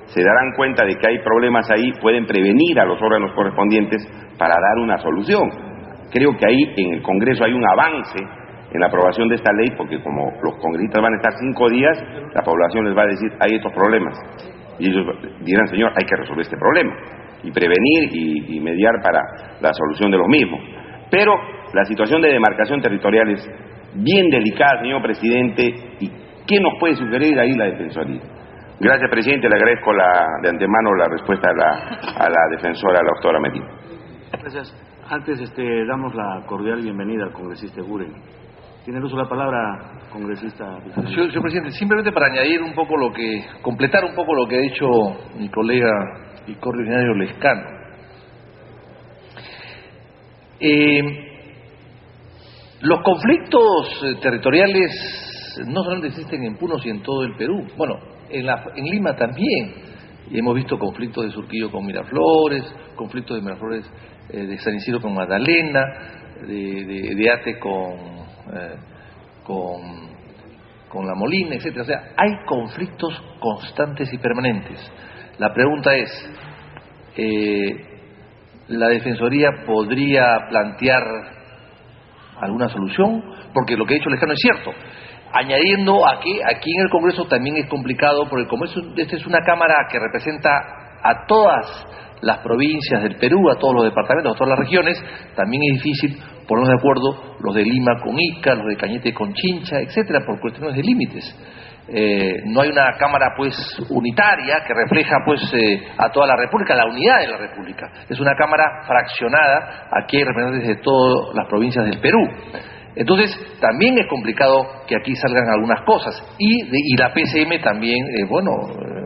se darán cuenta de que hay problemas ahí, pueden prevenir a los órganos correspondientes para dar una solución. Creo que ahí en el Congreso hay un avance en la aprobación de esta ley, porque como los congresistas van a estar 5 días, la población les va a decir, hay estos problemas. Y ellos dirán, señor, hay que resolver este problema, y prevenir y mediar para la solución de los mismos. Pero la situación de demarcación territorial es bien delicada, señor presidente, y ¿qué nos puede sugerir ahí la Defensoría? Gracias, presidente, le agradezco de antemano la respuesta a la defensora, a la doctora Medina. Gracias. Antes damos la cordial bienvenida al congresista Guren. Tiene el uso de la palabra, congresista. Señor presidente, simplemente para añadir un poco completar un poco lo que ha dicho mi colega y coordinario Lescano. Los conflictos territoriales no solamente existen en Puno, sino en todo el Perú. Bueno, en Lima también. Y hemos visto conflictos de Surquillo con Miraflores, conflictos de Miraflores de San Isidro con Magdalena, de Ate con La Molina, etcétera. O sea, hay conflictos constantes y permanentes. La pregunta es, ¿la Defensoría podría plantear alguna solución? Porque lo que ha dicho Lescano es cierto. Añadiendo a que aquí en el Congreso también es complicado, porque como esta es una Cámara que representa a todas las provincias del Perú, a todos los departamentos, a todas las regiones, también es difícil ponernos de acuerdo los de Lima con Ica, los de Cañete con Chincha, etcétera, por cuestiones de límites. No hay una Cámara pues unitaria que refleja pues a toda la República, la unidad de la República. Es una Cámara fraccionada, aquí hay representantes de todas las provincias del Perú. Entonces, también es complicado que aquí salgan algunas cosas. Y la PCM también,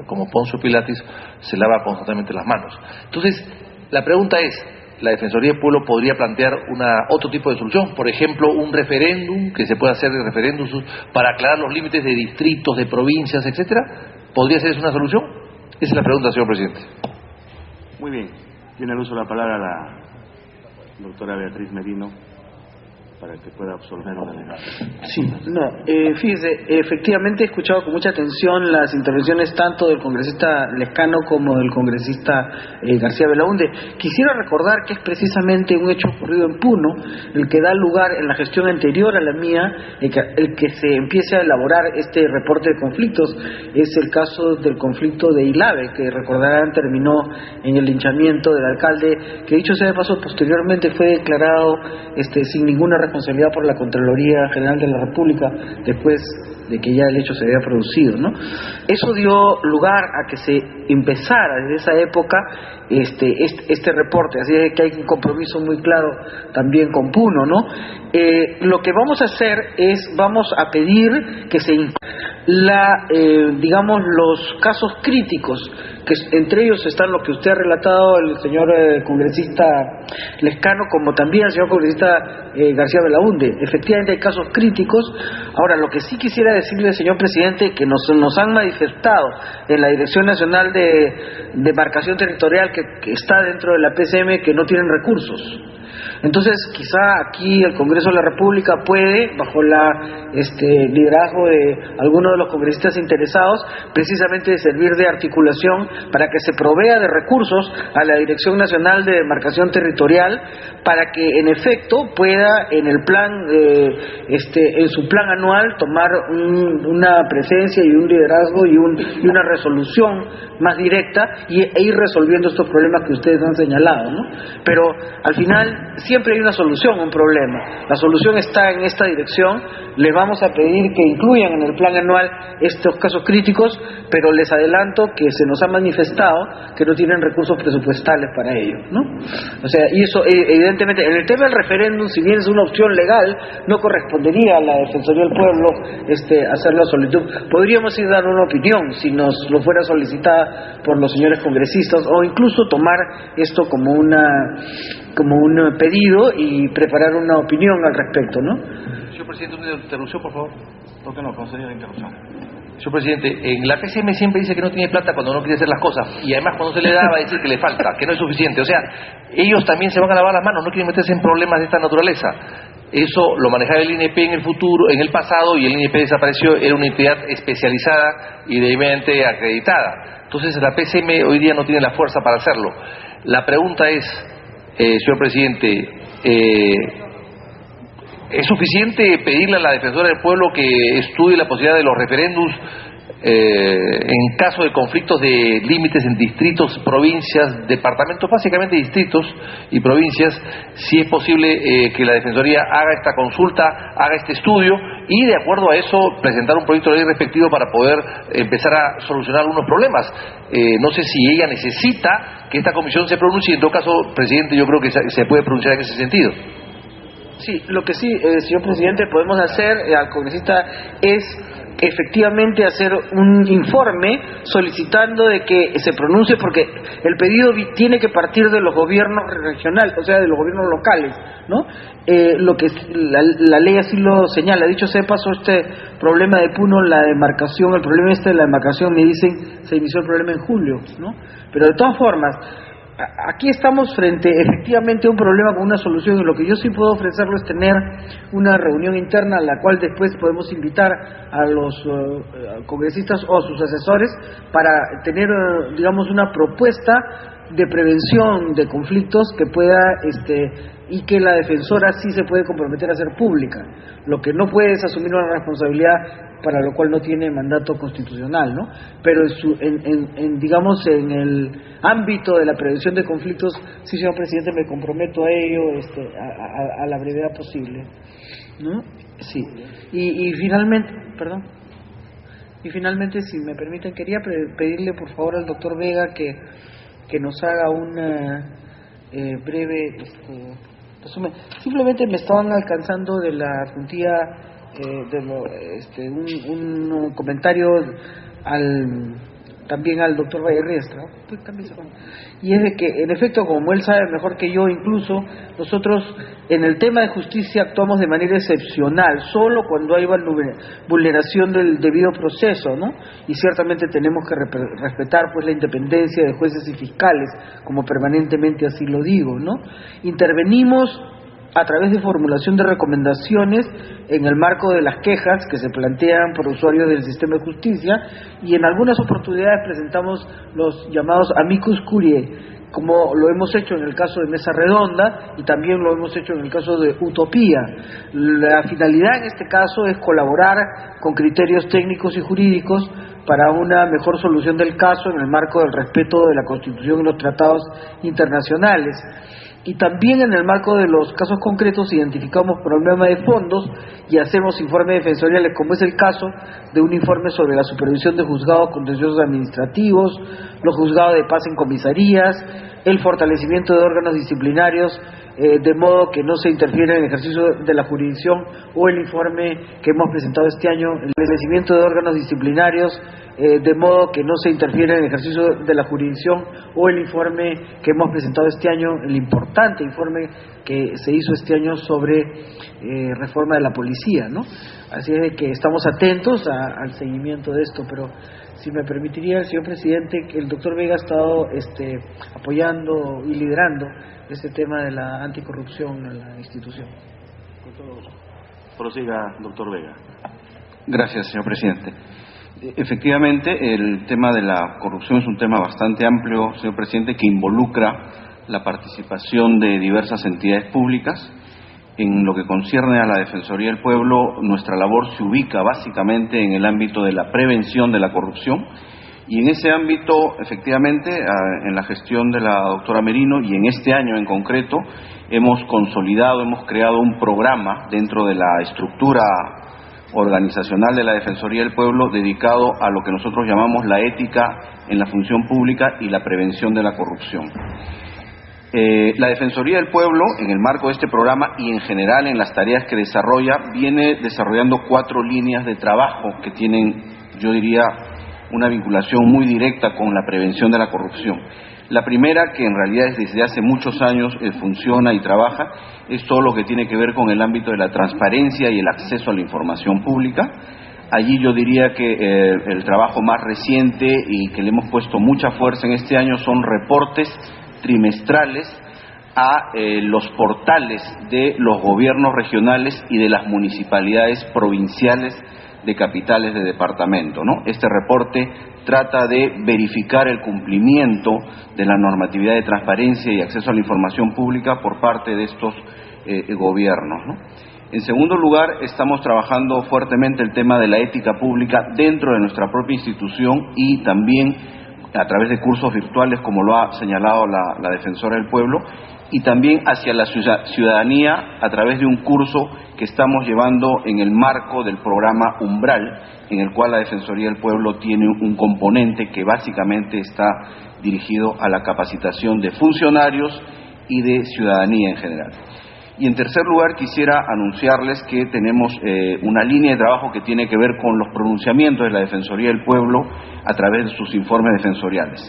como Poncio Pilatis, se lava constantemente las manos. Entonces, la pregunta es, ¿la Defensoría del Pueblo podría plantear otro tipo de solución? Por ejemplo, un referéndum, que se pueda hacer de referéndum para aclarar los límites de distritos, de provincias, etcétera. ¿Podría ser eso una solución? Esa es la pregunta, señor presidente. Muy bien. Tiene el uso de la palabra la doctora Beatriz Merino. para que pueda absolver una delegada. Sí, fíjese, efectivamente he escuchado con mucha atención las intervenciones tanto del congresista Lescano como del congresista García Belaunde. Quisiera recordar que es precisamente un hecho ocurrido en Puno el que da lugar en la gestión anterior a la mía, el que se empiece a elaborar este reporte de conflictos. Es el caso del conflicto de Ilave, que recordarán terminó en el linchamiento del alcalde, que dicho sea de paso posteriormente fue declarado sin ninguna responsabilidad por la Contraloría General de la República después de que ya el hecho se había producido, ¿no? Eso dio lugar a que se empezara desde esa época este reporte, así es que hay un compromiso muy claro también con Puno, ¿no? Lo que vamos a hacer es, vamos a pedir que se digamos, los casos críticos, que entre ellos están los que usted ha relatado, el señor congresista Lescano, como también el señor congresista García Belaunde. Efectivamente hay casos críticos. Ahora, lo que sí quisiera decirle, señor presidente, que nos han manifestado en la Dirección Nacional de Demarcación Territorial que está dentro de la PCM, que no tienen recursos. Entonces, quizá aquí el Congreso de la República puede, bajo el liderazgo de algunos de los congresistas interesados, precisamente servir de articulación para que se provea de recursos a la Dirección Nacional de Demarcación Territorial, para que en efecto pueda en el plan, en su plan anual, tomar una presencia y un liderazgo y una resolución más directa e ir resolviendo estos problemas que ustedes han señalado, ¿no? Pero al final siempre hay una solución a un problema. La solución está en esta dirección. Les vamos a pedir que incluyan en el plan anual estos casos críticos, pero les adelanto que se nos ha manifestado que no tienen recursos presupuestales para ello, ¿no? O sea, y eso evidentemente en el tema del referéndum, si bien es una opción legal, no correspondería a la Defensoría del Pueblo hacer la solicitud. Podríamos ir dar una opinión si nos lo fuera solicitada por los señores congresistas, o incluso tomar esto como un pedido y preparar una opinión al respecto, ¿no? Señor presidente, una interrupción, por favor. ¿Por qué no conceder la interrupción? Señor presidente, en la PCM siempre dice que no tiene plata cuando no quiere hacer las cosas, y además cuando se le da va a decir que le falta, que no es suficiente. O sea, ellos también se van a lavar las manos, no quieren meterse en problemas de esta naturaleza. Eso lo manejaba el INP en el pasado, y el INP desapareció. Era una entidad especializada y debidamente acreditada. Entonces la PCM hoy día no tiene la fuerza para hacerlo. La pregunta es, señor presidente, ¿es suficiente pedirle a la Defensora del Pueblo que estudie la posibilidad de los referéndums en caso de conflictos de límites en distritos, provincias, departamentos, básicamente distritos y provincias? Si es posible que la Defensoría haga esta consulta, haga este estudio y de acuerdo a eso presentar un proyecto de ley respectivo para poder empezar a solucionar algunos problemas. No sé si ella necesita que esta comisión se pronuncie. En todo caso, presidente, yo creo que se puede pronunciar en ese sentido. Sí, lo que sí, señor presidente, podemos hacer al congresista es efectivamente hacer un informe solicitando de que se pronuncie, porque el pedido tiene que partir de los gobiernos regionales, o sea, de los gobiernos locales, ¿no? Lo que la ley así lo señala. Dicho sea de paso, este problema de Puno, el problema de la demarcación, me dicen, se inició el problema en julio, ¿no? Pero de todas formas, aquí estamos frente efectivamente a un problema con una solución, y lo que yo sí puedo ofrecerlo es tener una reunión interna a la cual después podemos invitar a los congresistas o a sus asesores para tener, digamos, una propuesta de prevención de conflictos que pueda y que la defensora sí se puede comprometer a hacer pública. Lo que no puede es asumir una responsabilidad para lo cual no tiene mandato constitucional, ¿no? Pero digamos, en el ámbito de la prevención de conflictos, sí, señor presidente, me comprometo a ello a la brevedad posible, ¿no? Sí. Y finalmente, si me permiten, quería pedirle por favor al doctor Vega que nos haga una breve resumen. Simplemente me estaban alcanzando de la juntía un comentario también al doctor Vallerriestra, y es de que en efecto, como él sabe mejor que yo incluso, nosotros en el tema de justicia actuamos de manera excepcional, solo cuando hay vulneración del debido proceso, ¿no? Y ciertamente tenemos que respetar pues la independencia de jueces y fiscales, como permanentemente así lo digo, ¿no? Intervenimos a través de formulación de recomendaciones en el marco de las quejas que se plantean por usuarios del sistema de justicia, y en algunas oportunidades presentamos los llamados amicus curiae, como lo hemos hecho en el caso de Mesa Redonda y también lo hemos hecho en el caso de Utopía. La finalidad en este caso es colaborar con criterios técnicos y jurídicos para una mejor solución del caso en el marco del respeto de la Constitución y los tratados internacionales. Y también en el marco de los casos concretos identificamos problemas de fondos y hacemos informes defensoriales, como es el caso de un informe sobre la supervisión de juzgados contenciosos administrativos, los juzgados de paz en comisarías, el fortalecimiento de órganos disciplinarios de modo que no se interfiera en el ejercicio de la jurisdicción, o el informe que hemos presentado este año, el fortalecimiento de órganos disciplinarios de modo que no se interfiera en el ejercicio de la jurisdicción, o el informe que hemos presentado este año, el importante informe que se hizo este año sobre reforma de la policía, ¿no? Así es que estamos atentos al seguimiento de esto, pero si me permitiría el señor presidente, que el doctor Vega ha estado apoyando y liderando este tema de la anticorrupción en la institución. Con todo gusto. Prosiga, doctor Vega. Gracias, señor presidente. Efectivamente, el tema de la corrupción es un tema bastante amplio, señor presidente, que involucra la participación de diversas entidades públicas. En lo que concierne a la Defensoría del Pueblo, nuestra labor se ubica básicamente en el ámbito de la prevención de la corrupción, y en ese ámbito, efectivamente, en la gestión de la doctora Merino y en este año en concreto, hemos consolidado, hemos creado un programa dentro de la estructura organizacional de la Defensoría del Pueblo dedicado a lo que nosotros llamamos la ética en la función pública y la prevención de la corrupción. La Defensoría del Pueblo, en el marco de este programa y en general en las tareas que desarrolla, viene desarrollando 4 líneas de trabajo que tienen, yo diría, una vinculación muy directa con la prevención de la corrupción. La primera, que en realidad desde hace muchos años funciona y trabaja, es todo lo que tiene que ver con el ámbito de la transparencia y el acceso a la información pública. Allí yo diría que el trabajo más reciente y que le hemos puesto mucha fuerza en este año son reportes trimestrales a los portales de los gobiernos regionales y de las municipalidades provinciales de capitales de departamento, ¿no? Este reporte trata de verificar el cumplimiento de la normatividad de transparencia y acceso a la información pública por parte de estos gobiernos, ¿no? En segundo lugar, estamos trabajando fuertemente el tema de la ética pública dentro de nuestra propia institución y también a través de cursos virtuales, como lo ha señalado la Defensora del Pueblo, y también hacia la ciudadanía a través de un curso que estamos llevando en el marco del programa Umbral, en el cual la Defensoría del Pueblo tiene un componente que básicamente está dirigido a la capacitación de funcionarios y de ciudadanía en general. Y en tercer lugar, quisiera anunciarles que tenemos una línea de trabajo que tiene que ver con los pronunciamientos de la Defensoría del Pueblo a través de sus informes defensoriales.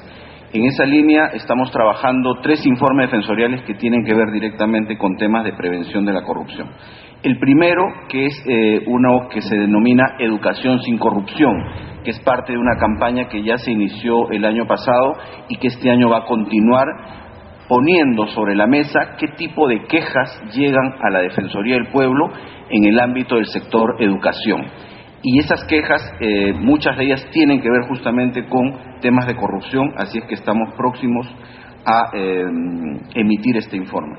En esa línea estamos trabajando 3 informes defensoriales que tienen que ver directamente con temas de prevención de la corrupción. El primero, que es uno que se denomina Educación sin Corrupción, que es parte de una campaña que ya se inició el año pasado y que este año va a continuar, poniendo sobre la mesa qué tipo de quejas llegan a la Defensoría del Pueblo en el ámbito del sector educación. Y esas quejas, muchas de ellas tienen que ver justamente con temas de corrupción, así es que estamos próximos a emitir este informe.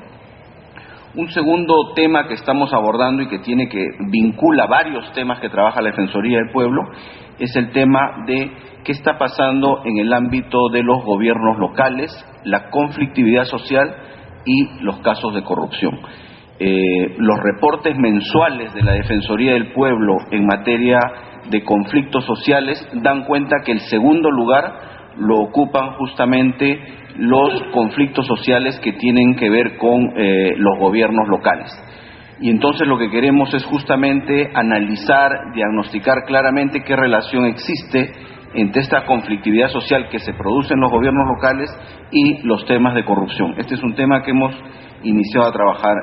Un segundo tema que estamos abordando y que vincula varios temas que trabaja la Defensoría del Pueblo es el tema de qué está pasando en el ámbito de los gobiernos locales, la conflictividad social y los casos de corrupción. Los reportes mensuales de la Defensoría del Pueblo en materia de conflictos sociales dan cuenta que el segundo lugar lo ocupan justamente los conflictos sociales que tienen que ver con los gobiernos locales. Y entonces lo que queremos es justamente analizar, diagnosticar claramente qué relación existe entre esta conflictividad social que se produce en los gobiernos locales y los temas de corrupción. Este es un tema que hemos iniciado a trabajar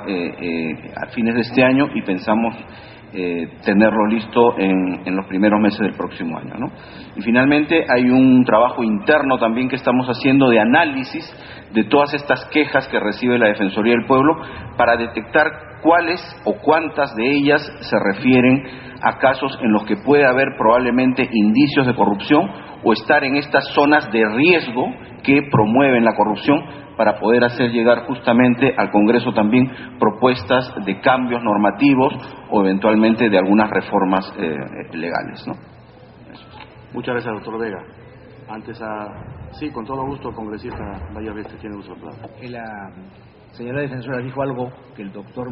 a fines de este año y pensamos tenerlo listo en los primeros meses del próximo año, ¿no? Y finalmente hay un trabajo interno también que estamos haciendo de análisis de todas estas quejas que recibe la Defensoría del Pueblo para detectar cuáles o cuántas de ellas se refieren a casos en los que puede haber probablemente indicios de corrupción o estar en estas zonas de riesgo que promueven la corrupción, para poder hacer llegar justamente al Congreso también propuestas de cambios normativos o eventualmente de algunas reformas legales, ¿no? Muchas gracias, doctor Vega. Sí, con todo gusto, congresista Valle Riestra, tiene uso de palabra. La señora defensora dijo algo que el doctor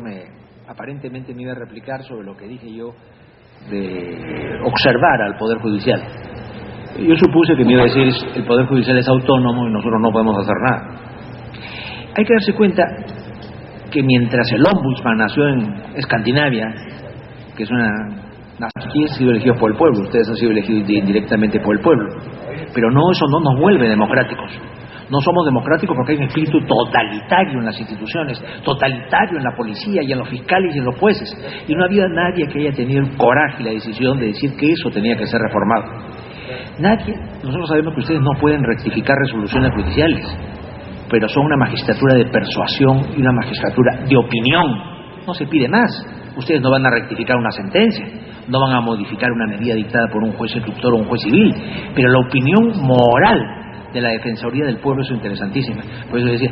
aparentemente me iba a replicar sobre lo que dije yo de observar al Poder Judicial. Yo supuse que me iba a decir el Poder Judicial es autónomo y nosotros no podemos hacer nada. Hay que darse cuenta que mientras el Ombudsman nació en Escandinavia, que es aquí han sido elegidos por el pueblo, ustedes han sido elegidos indirectamente por el pueblo, pero eso no nos vuelve democráticos. No somos democráticos porque hay un espíritu totalitario en las instituciones, totalitario en la policía y en los fiscales y en los jueces, y no había nadie que haya tenido el coraje y la decisión de decir que eso tenía que ser reformado. Nosotros sabemos que ustedes no pueden rectificar resoluciones judiciales, pero son una magistratura de persuasión y una magistratura de opinión. No se pide más. Ustedes no van a rectificar una sentencia, no van a modificar una medida dictada por un juez instructor o un juez civil, pero la opinión moral de la Defensoría del Pueblo es interesantísima. Por eso decía,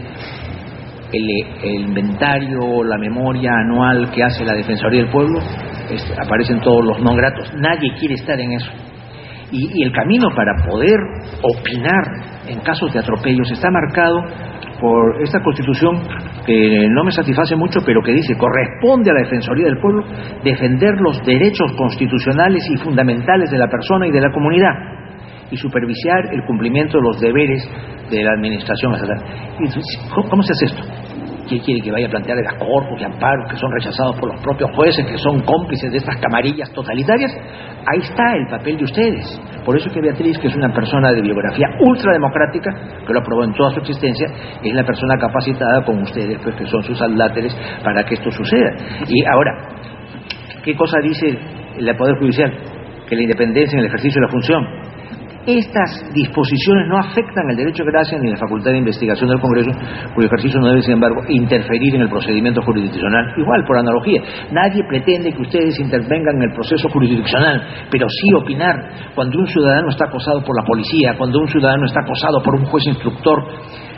el inventario, la memoria anual que hace la Defensoría del Pueblo, aparecen todos los no gratos. Nadie quiere estar en eso. Y el camino para poder opinar en casos de atropellos está marcado por esta Constitución que no me satisface mucho, pero que dice: corresponde a la Defensoría del Pueblo defender los derechos constitucionales y fundamentales de la persona y de la comunidad y supervisar el cumplimiento de los deberes de la administración estatal. ¿Cómo se hace esto? ¿Quién quiere que vaya a plantear las corpus y amparos que son rechazados por los propios jueces, que son cómplices de estas camarillas totalitarias? Ahí está el papel de ustedes. Por eso es que Beatriz, que es una persona de biografía ultrademocrática, que lo aprobó en toda su existencia, es la persona capacitada con ustedes, pues, que son sus adláteres, para que esto suceda. Y ahora, ¿qué cosa dice el Poder Judicial? Que la independencia en el ejercicio de la función. Estas disposiciones no afectan el derecho de gracia ni la facultad de investigación del Congreso, cuyo ejercicio no debe, sin embargo, interferir en el procedimiento jurisdiccional. Igual, por analogía, nadie pretende que ustedes intervengan en el proceso jurisdiccional, pero sí opinar cuando un ciudadano está acosado por la policía, cuando un ciudadano está acosado por un juez instructor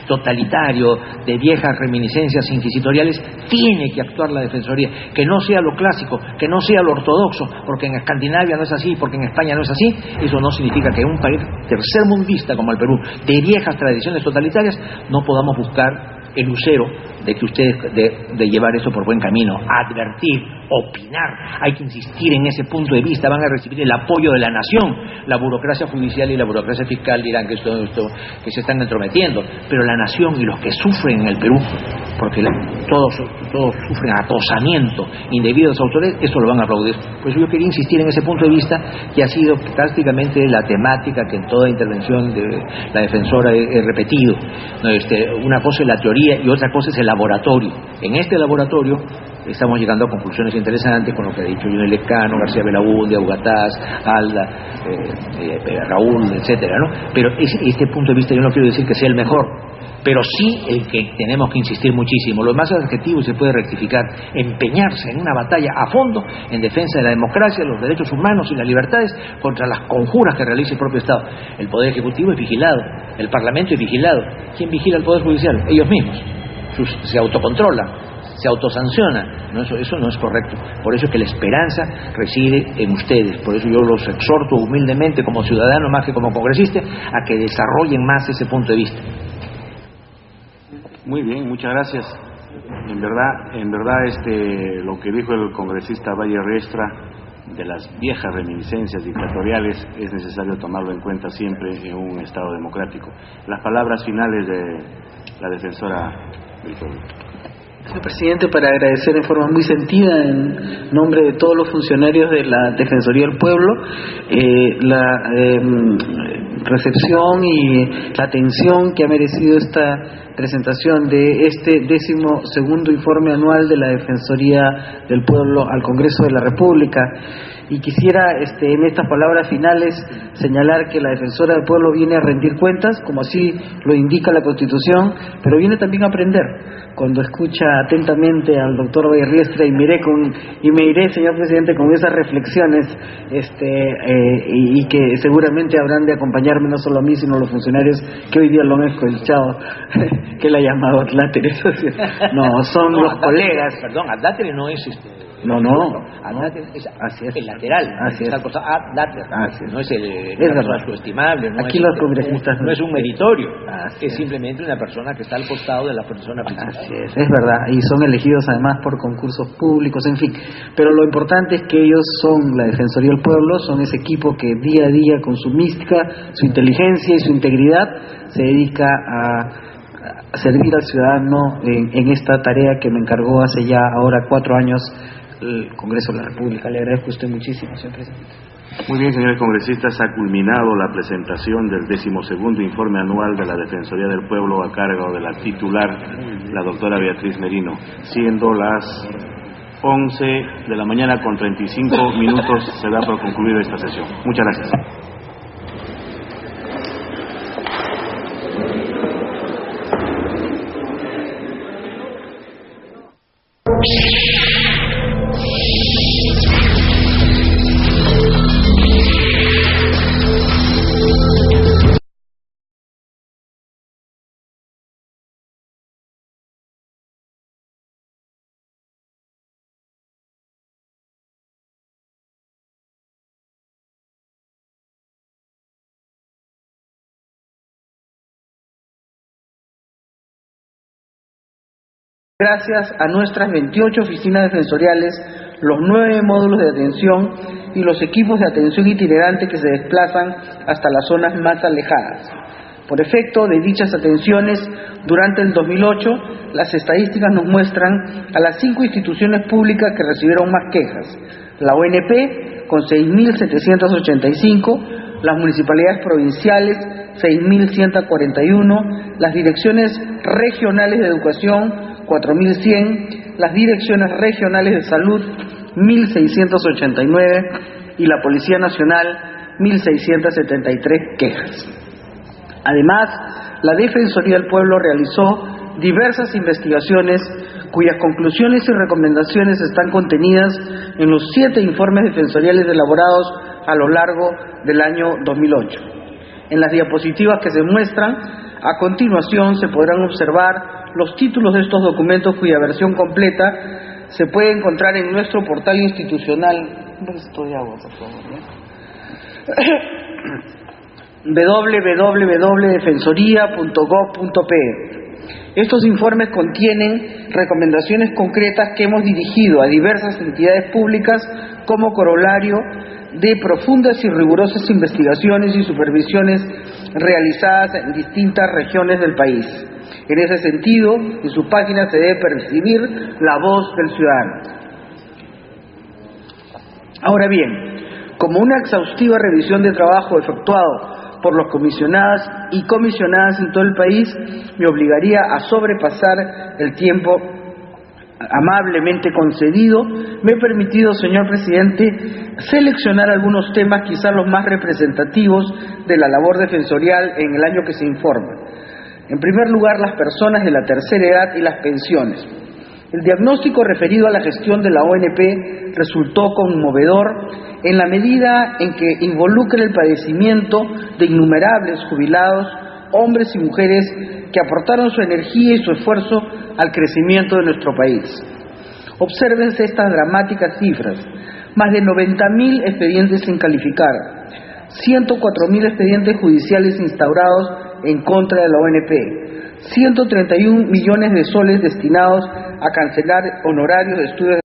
totalitario, de viejas reminiscencias inquisitoriales, tiene que actuar la Defensoría, que no sea lo clásico, que no sea lo ortodoxo, porque en Escandinavia no es así, porque en España no es así. Eso no significa que en un país tercermundista como el Perú, de viejas tradiciones totalitarias, no podamos buscar el lucero de que ustedes de llevar eso por buen camino, advertir, opinar. Hay que insistir en ese punto de vista. Van a recibir el apoyo de la nación. La burocracia judicial y la burocracia fiscal dirán que que se están entrometiendo, pero la nación y los que sufren en el Perú, porque todos sufren acosamiento indebido de las autoridades, eso lo van a aplaudir. Por eso yo quería insistir en ese punto de vista, que ha sido prácticamente la temática que en toda intervención de la defensora he repetido. Una cosa es la teoría y otra cosa es el laboratorio. En este laboratorio estamos llegando a conclusiones interesantes con lo que ha dicho Junel Lescano, García Belaúnde, Ugatás, Alda, Raúl, etcétera, ¿no? Pero este punto de vista yo no quiero decir que sea el mejor, pero sí el que tenemos que insistir muchísimo. Lo más adjetivo se puede rectificar: empeñarse en una batalla a fondo en defensa de la democracia, los derechos humanos y las libertades contra las conjuras que realiza el propio Estado. El Poder Ejecutivo es vigilado, el Parlamento es vigilado. ¿Quién vigila al Poder Judicial? Ellos mismos. Se autocontrolan, se autosanciona. No, eso no es correcto. Por eso es que la esperanza reside en ustedes. Por eso yo los exhorto humildemente, como ciudadano más que como congresista, a que desarrollen más ese punto de vista. Muy bien, muchas gracias. En verdad, lo que dijo el congresista Valle Riestra de las viejas reminiscencias dictatoriales es necesario tomarlo en cuenta siempre en un Estado democrático. Las palabras finales de la defensora del pueblo. Señor presidente, para agradecer en forma muy sentida, en nombre de todos los funcionarios de la Defensoría del Pueblo, la recepción y la atención que ha merecido esta presentación de este 12º informe anual de la Defensoría del Pueblo al Congreso de la República. Y quisiera, en estas palabras finales, señalar que la Defensora del Pueblo viene a rendir cuentas, como así lo indica la Constitución, pero viene también a aprender. Cuando escucha atentamente al doctor Bayerriestra y me iré, señor presidente, con esas reflexiones, y que seguramente habrán de acompañarme no solo a mí, sino a los funcionarios que hoy día lo han escuchado, que la ha llamado adláteres. No, son los colegas. Perdón, adláteres no es No. Adláteres es el lateral. Así es. No es es verdad. subestimable. Aquí los congresistas no es un meritorio. Es simplemente una persona que está al costado de la persona principal. Así es verdad. Y son elegidos además por concursos públicos, en fin. Pero lo importante es que ellos son la Defensoría del Pueblo, son ese equipo que día a día, con su mística, su inteligencia y su integridad, se dedica a servir al ciudadano en esta tarea que me encargó hace ya ahora 4 años el Congreso de la República. Le agradezco a usted muchísimo, señor presidente. Muy bien, señores congresistas, ha culminado la presentación del 12º informe anual de la Defensoría del Pueblo a cargo de la titular, la doctora Beatriz Merino, siendo las 11 de la mañana con 35 minutos, se da por concluida esta sesión. Muchas gracias. Gracias a nuestras 28 oficinas defensoriales, los 9 módulos de atención y los equipos de atención itinerante que se desplazan hasta las zonas más alejadas. Por efecto de dichas atenciones, durante el 2008, las estadísticas nos muestran a las 5 instituciones públicas que recibieron más quejas: la ONP con 6.785, las municipalidades provinciales 6.141, las direcciones regionales de educación 4.100, las direcciones regionales de salud 1.689 y la Policía Nacional 1.673 quejas. Además, la Defensoría del Pueblo realizó diversas investigaciones cuyas conclusiones y recomendaciones están contenidas en los 7 informes defensoriales elaborados a lo largo del año 2008. En las diapositivas que se muestran a continuación se podrán observar los títulos de estos documentos, cuya versión completa se puede encontrar en nuestro portal institucional www.defensoría.gov.pe. Estos informes contienen recomendaciones concretas que hemos dirigido a diversas entidades públicas como corolario de profundas y rigurosas investigaciones y supervisiones realizadas en distintas regiones del país. En ese sentido, en su página se debe percibir la voz del ciudadano. Ahora bien, como una exhaustiva revisión de trabajo efectuado por los comisionadas y comisionadas en todo el país me obligaría a sobrepasar el tiempo amablemente concedido, me he permitido, señor presidente, seleccionar algunos temas, quizás los más representativos de la labor defensorial en el año que se informa. En primer lugar, las personas de la tercera edad y las pensiones. El diagnóstico referido a la gestión de la ONP resultó conmovedor en la medida en que involucra el padecimiento de innumerables jubilados, hombres y mujeres que aportaron su energía y su esfuerzo al crecimiento de nuestro país. Obsérvense estas dramáticas cifras: más de 90.000 expedientes sin calificar, 104.000 expedientes judiciales instaurados en contra de la ONP, 131 millones de soles destinados a cancelar honorarios de estudios.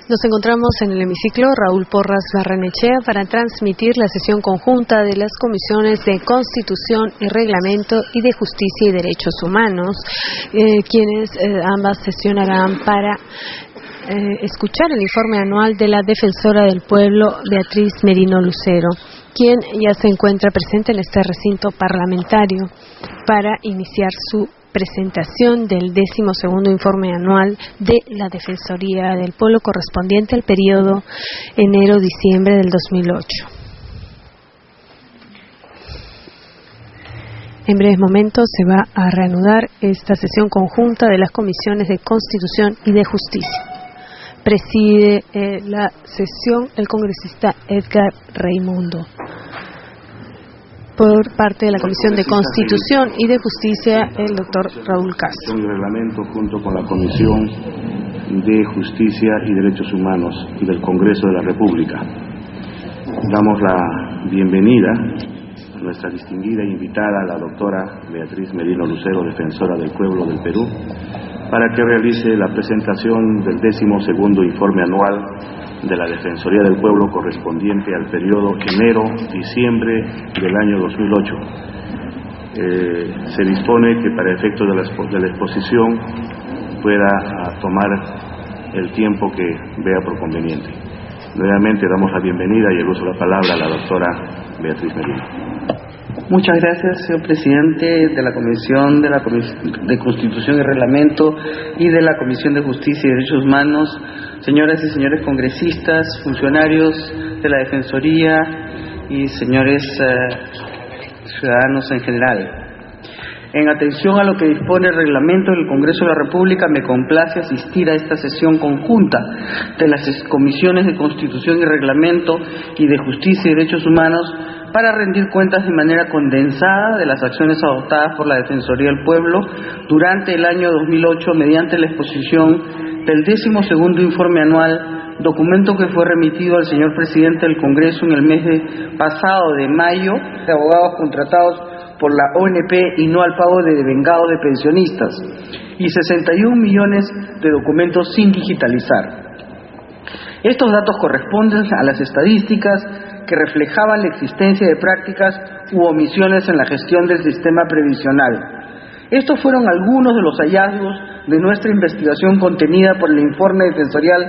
Nos encontramos en el hemiciclo Raúl Porras Barrenechea para transmitir la sesión conjunta de las comisiones de Constitución y Reglamento y de Justicia y Derechos Humanos, quienes ambas sesionarán para escuchar el informe anual de la Defensora del Pueblo, Beatriz Merino Lucero. quien ya se encuentra presente en este recinto parlamentario para iniciar su presentación del 12º informe anual de la Defensoría del Pueblo correspondiente al periodo enero-diciembre del 2008. En breves momentos se va a reanudar esta sesión conjunta de las comisiones de Constitución y de Justicia. Preside la sesión el congresista Edgar Raimundo. Por parte de la Comisión de Constitución y de Justicia, el doctor Raúl Castro. El reglamento, junto con la Comisión de Justicia y Derechos Humanos y del Congreso de la República, damos la bienvenida a nuestra distinguida invitada, la doctora Beatriz Merino Lucero, defensora del pueblo del Perú, para que realice la presentación del 12º informe anual de la Defensoría del Pueblo correspondiente al periodo enero-diciembre del año 2008. Se dispone que para efectos de la exposición pueda tomar el tiempo que vea por conveniente. Nuevamente damos la bienvenida y el uso de la palabra a la doctora Beatriz Merino. Muchas gracias, señor presidente de la Comisión de Constitución y Reglamento y de la Comisión de Justicia y Derechos Humanos, señoras y señores congresistas, funcionarios de la Defensoría y señores ciudadanos en general. En atención a lo que dispone el reglamento del Congreso de la República, me complace asistir a esta sesión conjunta de las comisiones de Constitución y Reglamento y de Justicia y Derechos Humanos para rendir cuentas de manera condensada de las acciones adoptadas por la Defensoría del Pueblo durante el año 2008 mediante la exposición del 12º informe anual, documento que fue remitido al señor presidente del Congreso en el mes pasado de mayo, de abogados contratados por la ONP y no al pago de devengados de pensionistas, y 61 millones de documentos sin digitalizar. Estos datos corresponden a las estadísticas que reflejaban la existencia de prácticas u omisiones en la gestión del sistema previsional. Estos fueron algunos de los hallazgos de nuestra investigación contenida por el informe defensorial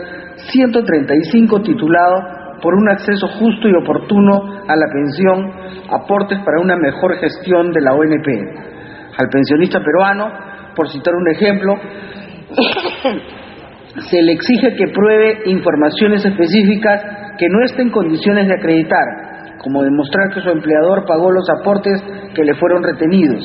135 titulado por un acceso justo y oportuno a la pensión, aportes para una mejor gestión de la ONP. Al pensionista peruano, por citar un ejemplo, se le exige que pruebe informaciones específicas que no esté en condiciones de acreditar, como demostrar que su empleador pagó los aportes que le fueron retenidos.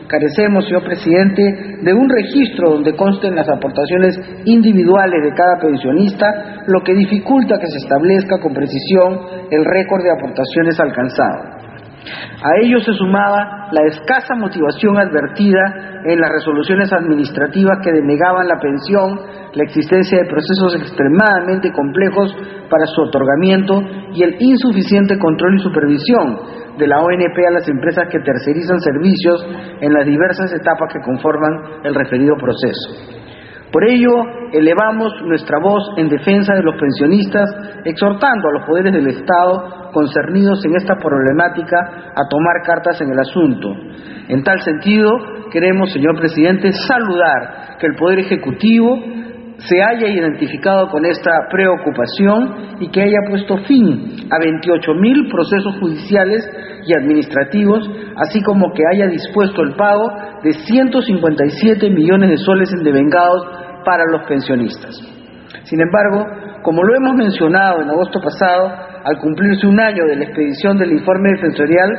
Carecemos, señor presidente, de un registro donde consten las aportaciones individuales de cada pensionista, lo que dificulta que se establezca con precisión el récord de aportaciones alcanzado. A ello se sumaba la escasa motivación advertida en las resoluciones administrativas que denegaban la pensión, la existencia de procesos extremadamente complejos para su otorgamiento y el insuficiente control y supervisión de la ONP a las empresas que tercerizan servicios en las diversas etapas que conforman el referido proceso. Por ello, elevamos nuestra voz en defensa de los pensionistas, exhortando a los poderes del Estado concernidos en esta problemática a tomar cartas en el asunto. En tal sentido, queremos, señor presidente, saludar que el Poder Ejecutivo se haya identificado con esta preocupación y que haya puesto fin a 28.000 procesos judiciales y administrativos, así como que haya dispuesto el pago de 157 millones de soles en devengados para los pensionistas. Sin embargo, como lo hemos mencionado en agosto pasado, al cumplirse un año de la expedición del informe defensorial,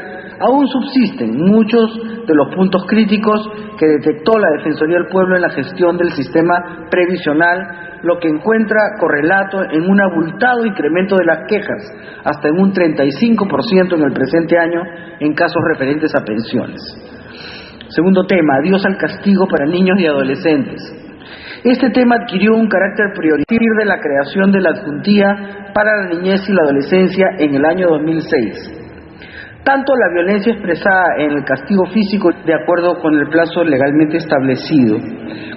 aún subsisten muchos de los puntos críticos que detectó la Defensoría del Pueblo en la gestión del sistema previsional, lo que encuentra correlato en un abultado incremento de las quejas, hasta en un 35% en el presente año en casos referentes a pensiones. Segundo tema, adiós al castigo para niños y adolescentes. Este tema adquirió un carácter prioritario de la creación de la Adjuntía para la Niñez y la Adolescencia en el año 2006. Tanto la violencia expresada en el castigo físico de acuerdo con el plazo legalmente establecido.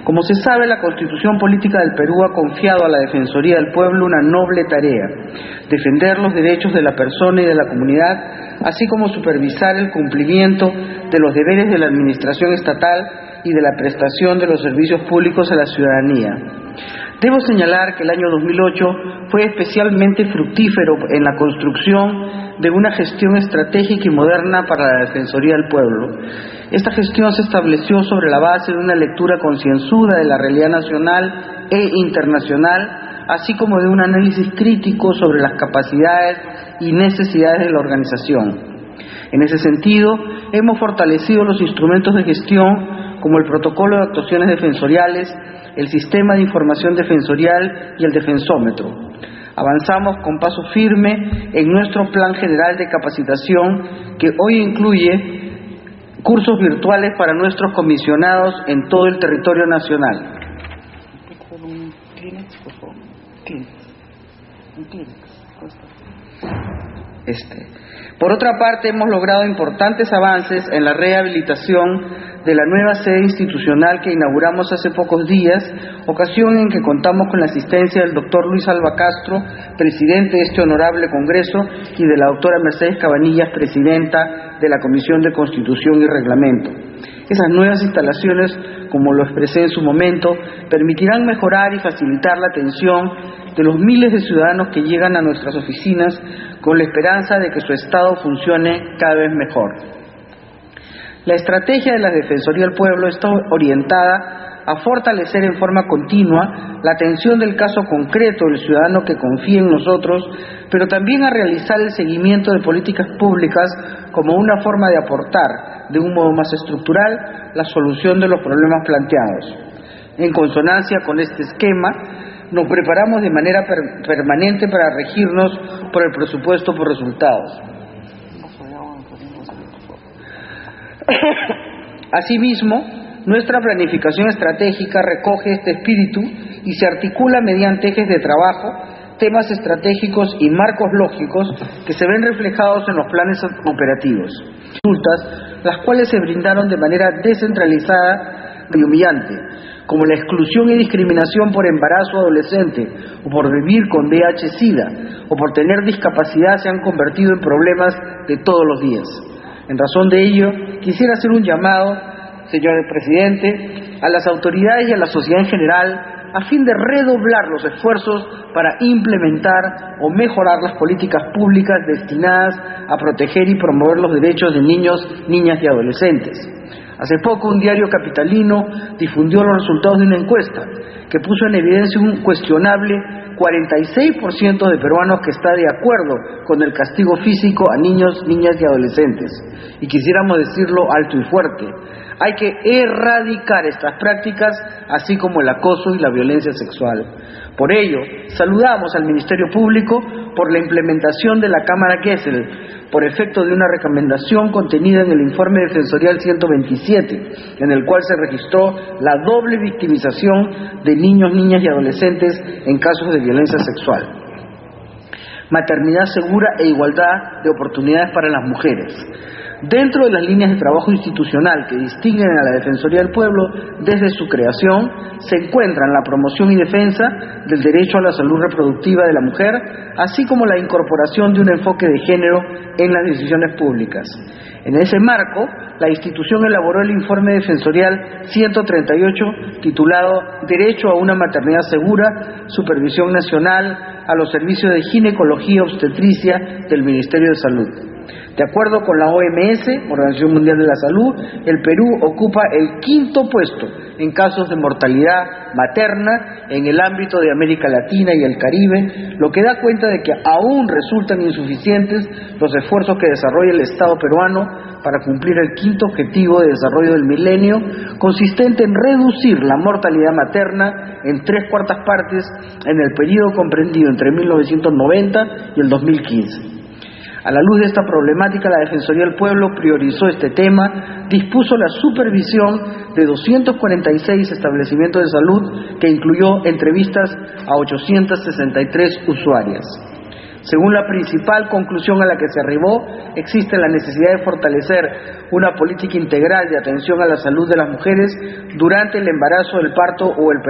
Como se sabe, la Constitución Política del Perú ha confiado a la Defensoría del Pueblo una noble tarea: defender los derechos de la persona y de la comunidad, así como supervisar el cumplimiento de los deberes de la administración estatal y de la prestación de los servicios públicos a la ciudadanía. Debo señalar que el año 2008 fue especialmente fructífero en la construcción de una gestión estratégica y moderna para la Defensoría del Pueblo. Esta gestión se estableció sobre la base de una lectura concienzuda de la realidad nacional e internacional, así como de un análisis crítico sobre las capacidades y necesidades de la organización. En ese sentido, hemos fortalecido los instrumentos de gestión como el protocolo de actuaciones defensoriales, el sistema de información defensorial y el defensómetro. Avanzamos con paso firme en nuestro plan general de capacitación, que hoy incluye cursos virtuales para nuestros comisionados en todo el territorio nacional. Por otra parte, hemos logrado importantes avances en la rehabilitación de la nueva sede institucional que inauguramos hace pocos días, ocasión en que contamos con la asistencia del doctor Luis Alba Castro, presidente de este honorable Congreso, y de la doctora Mercedes Cabanillas, presidenta de la Comisión de Constitución y Reglamento. Esas nuevas instalaciones, como lo expresé en su momento, permitirán mejorar y facilitar la atención de los miles de ciudadanos que llegan a nuestras oficinas con la esperanza de que su Estado funcione cada vez mejor. La estrategia de la Defensoría del Pueblo está orientada a fortalecer en forma continua la atención del caso concreto del ciudadano que confía en nosotros, pero también a realizar el seguimiento de políticas públicas como una forma de aportar, de un modo más estructural, la solución de los problemas planteados. En consonancia con este esquema, nos preparamos de manera permanente para regirnos por el presupuesto por resultados. Asimismo, nuestra planificación estratégica recoge este espíritu y se articula mediante ejes de trabajo, temas estratégicos y marcos lógicos que se ven reflejados en los planes operativos. Consultas, las cuales se brindaron de manera descentralizada y humillante, como la exclusión y discriminación por embarazo adolescente o por vivir con VIH-Sida o por tener discapacidad, se han convertido en problemas de todos los días. En razón de ello, quisiera hacer un llamado, señor presidente, a las autoridades y a la sociedad en general a fin de redoblar los esfuerzos para implementar o mejorar las políticas públicas destinadas a proteger y promover los derechos de niños, niñas y adolescentes. Hace poco un diario capitalino difundió los resultados de una encuesta que puso en evidencia un cuestionable 46% de peruanos que está de acuerdo con el castigo físico a niños, niñas y adolescentes. Y quisiéramos decirlo alto y fuerte: hay que erradicar estas prácticas, así como el acoso y la violencia sexual. Por ello, saludamos al Ministerio Público por la implementación de la Cámara Gesell, por efecto de una recomendación contenida en el informe defensorial 127, en el cual se registró la doble victimización de niños, niñas y adolescentes en casos de violencia sexual. Maternidad segura e igualdad de oportunidades para las mujeres. Dentro de las líneas de trabajo institucional que distinguen a la Defensoría del Pueblo desde su creación, se encuentran la promoción y defensa del derecho a la salud reproductiva de la mujer, así como la incorporación de un enfoque de género en las decisiones públicas. En ese marco, la institución elaboró el informe defensorial 138 titulado Derecho a una maternidad segura, supervisión nacional a los servicios de ginecología obstetricia del Ministerio de Salud. De acuerdo con la OMS, Organización Mundial de la Salud, el Perú ocupa el 5º puesto en casos de mortalidad materna en el ámbito de América Latina y el Caribe, lo que da cuenta de que aún resultan insuficientes los esfuerzos que desarrolla el Estado peruano para cumplir el 5º objetivo de desarrollo del milenio, consistente en reducir la mortalidad materna en 3/4 partes en el periodo comprendido entre 1990 y el 2015. A la luz de esta problemática, la Defensoría del Pueblo priorizó este tema, dispuso la supervisión de 246 establecimientos de salud que incluyó entrevistas a 863 usuarias. Según la principal conclusión a la que se arribó, existe la necesidad de fortalecer una política integral de atención a la salud de las mujeres durante el embarazo, el parto o el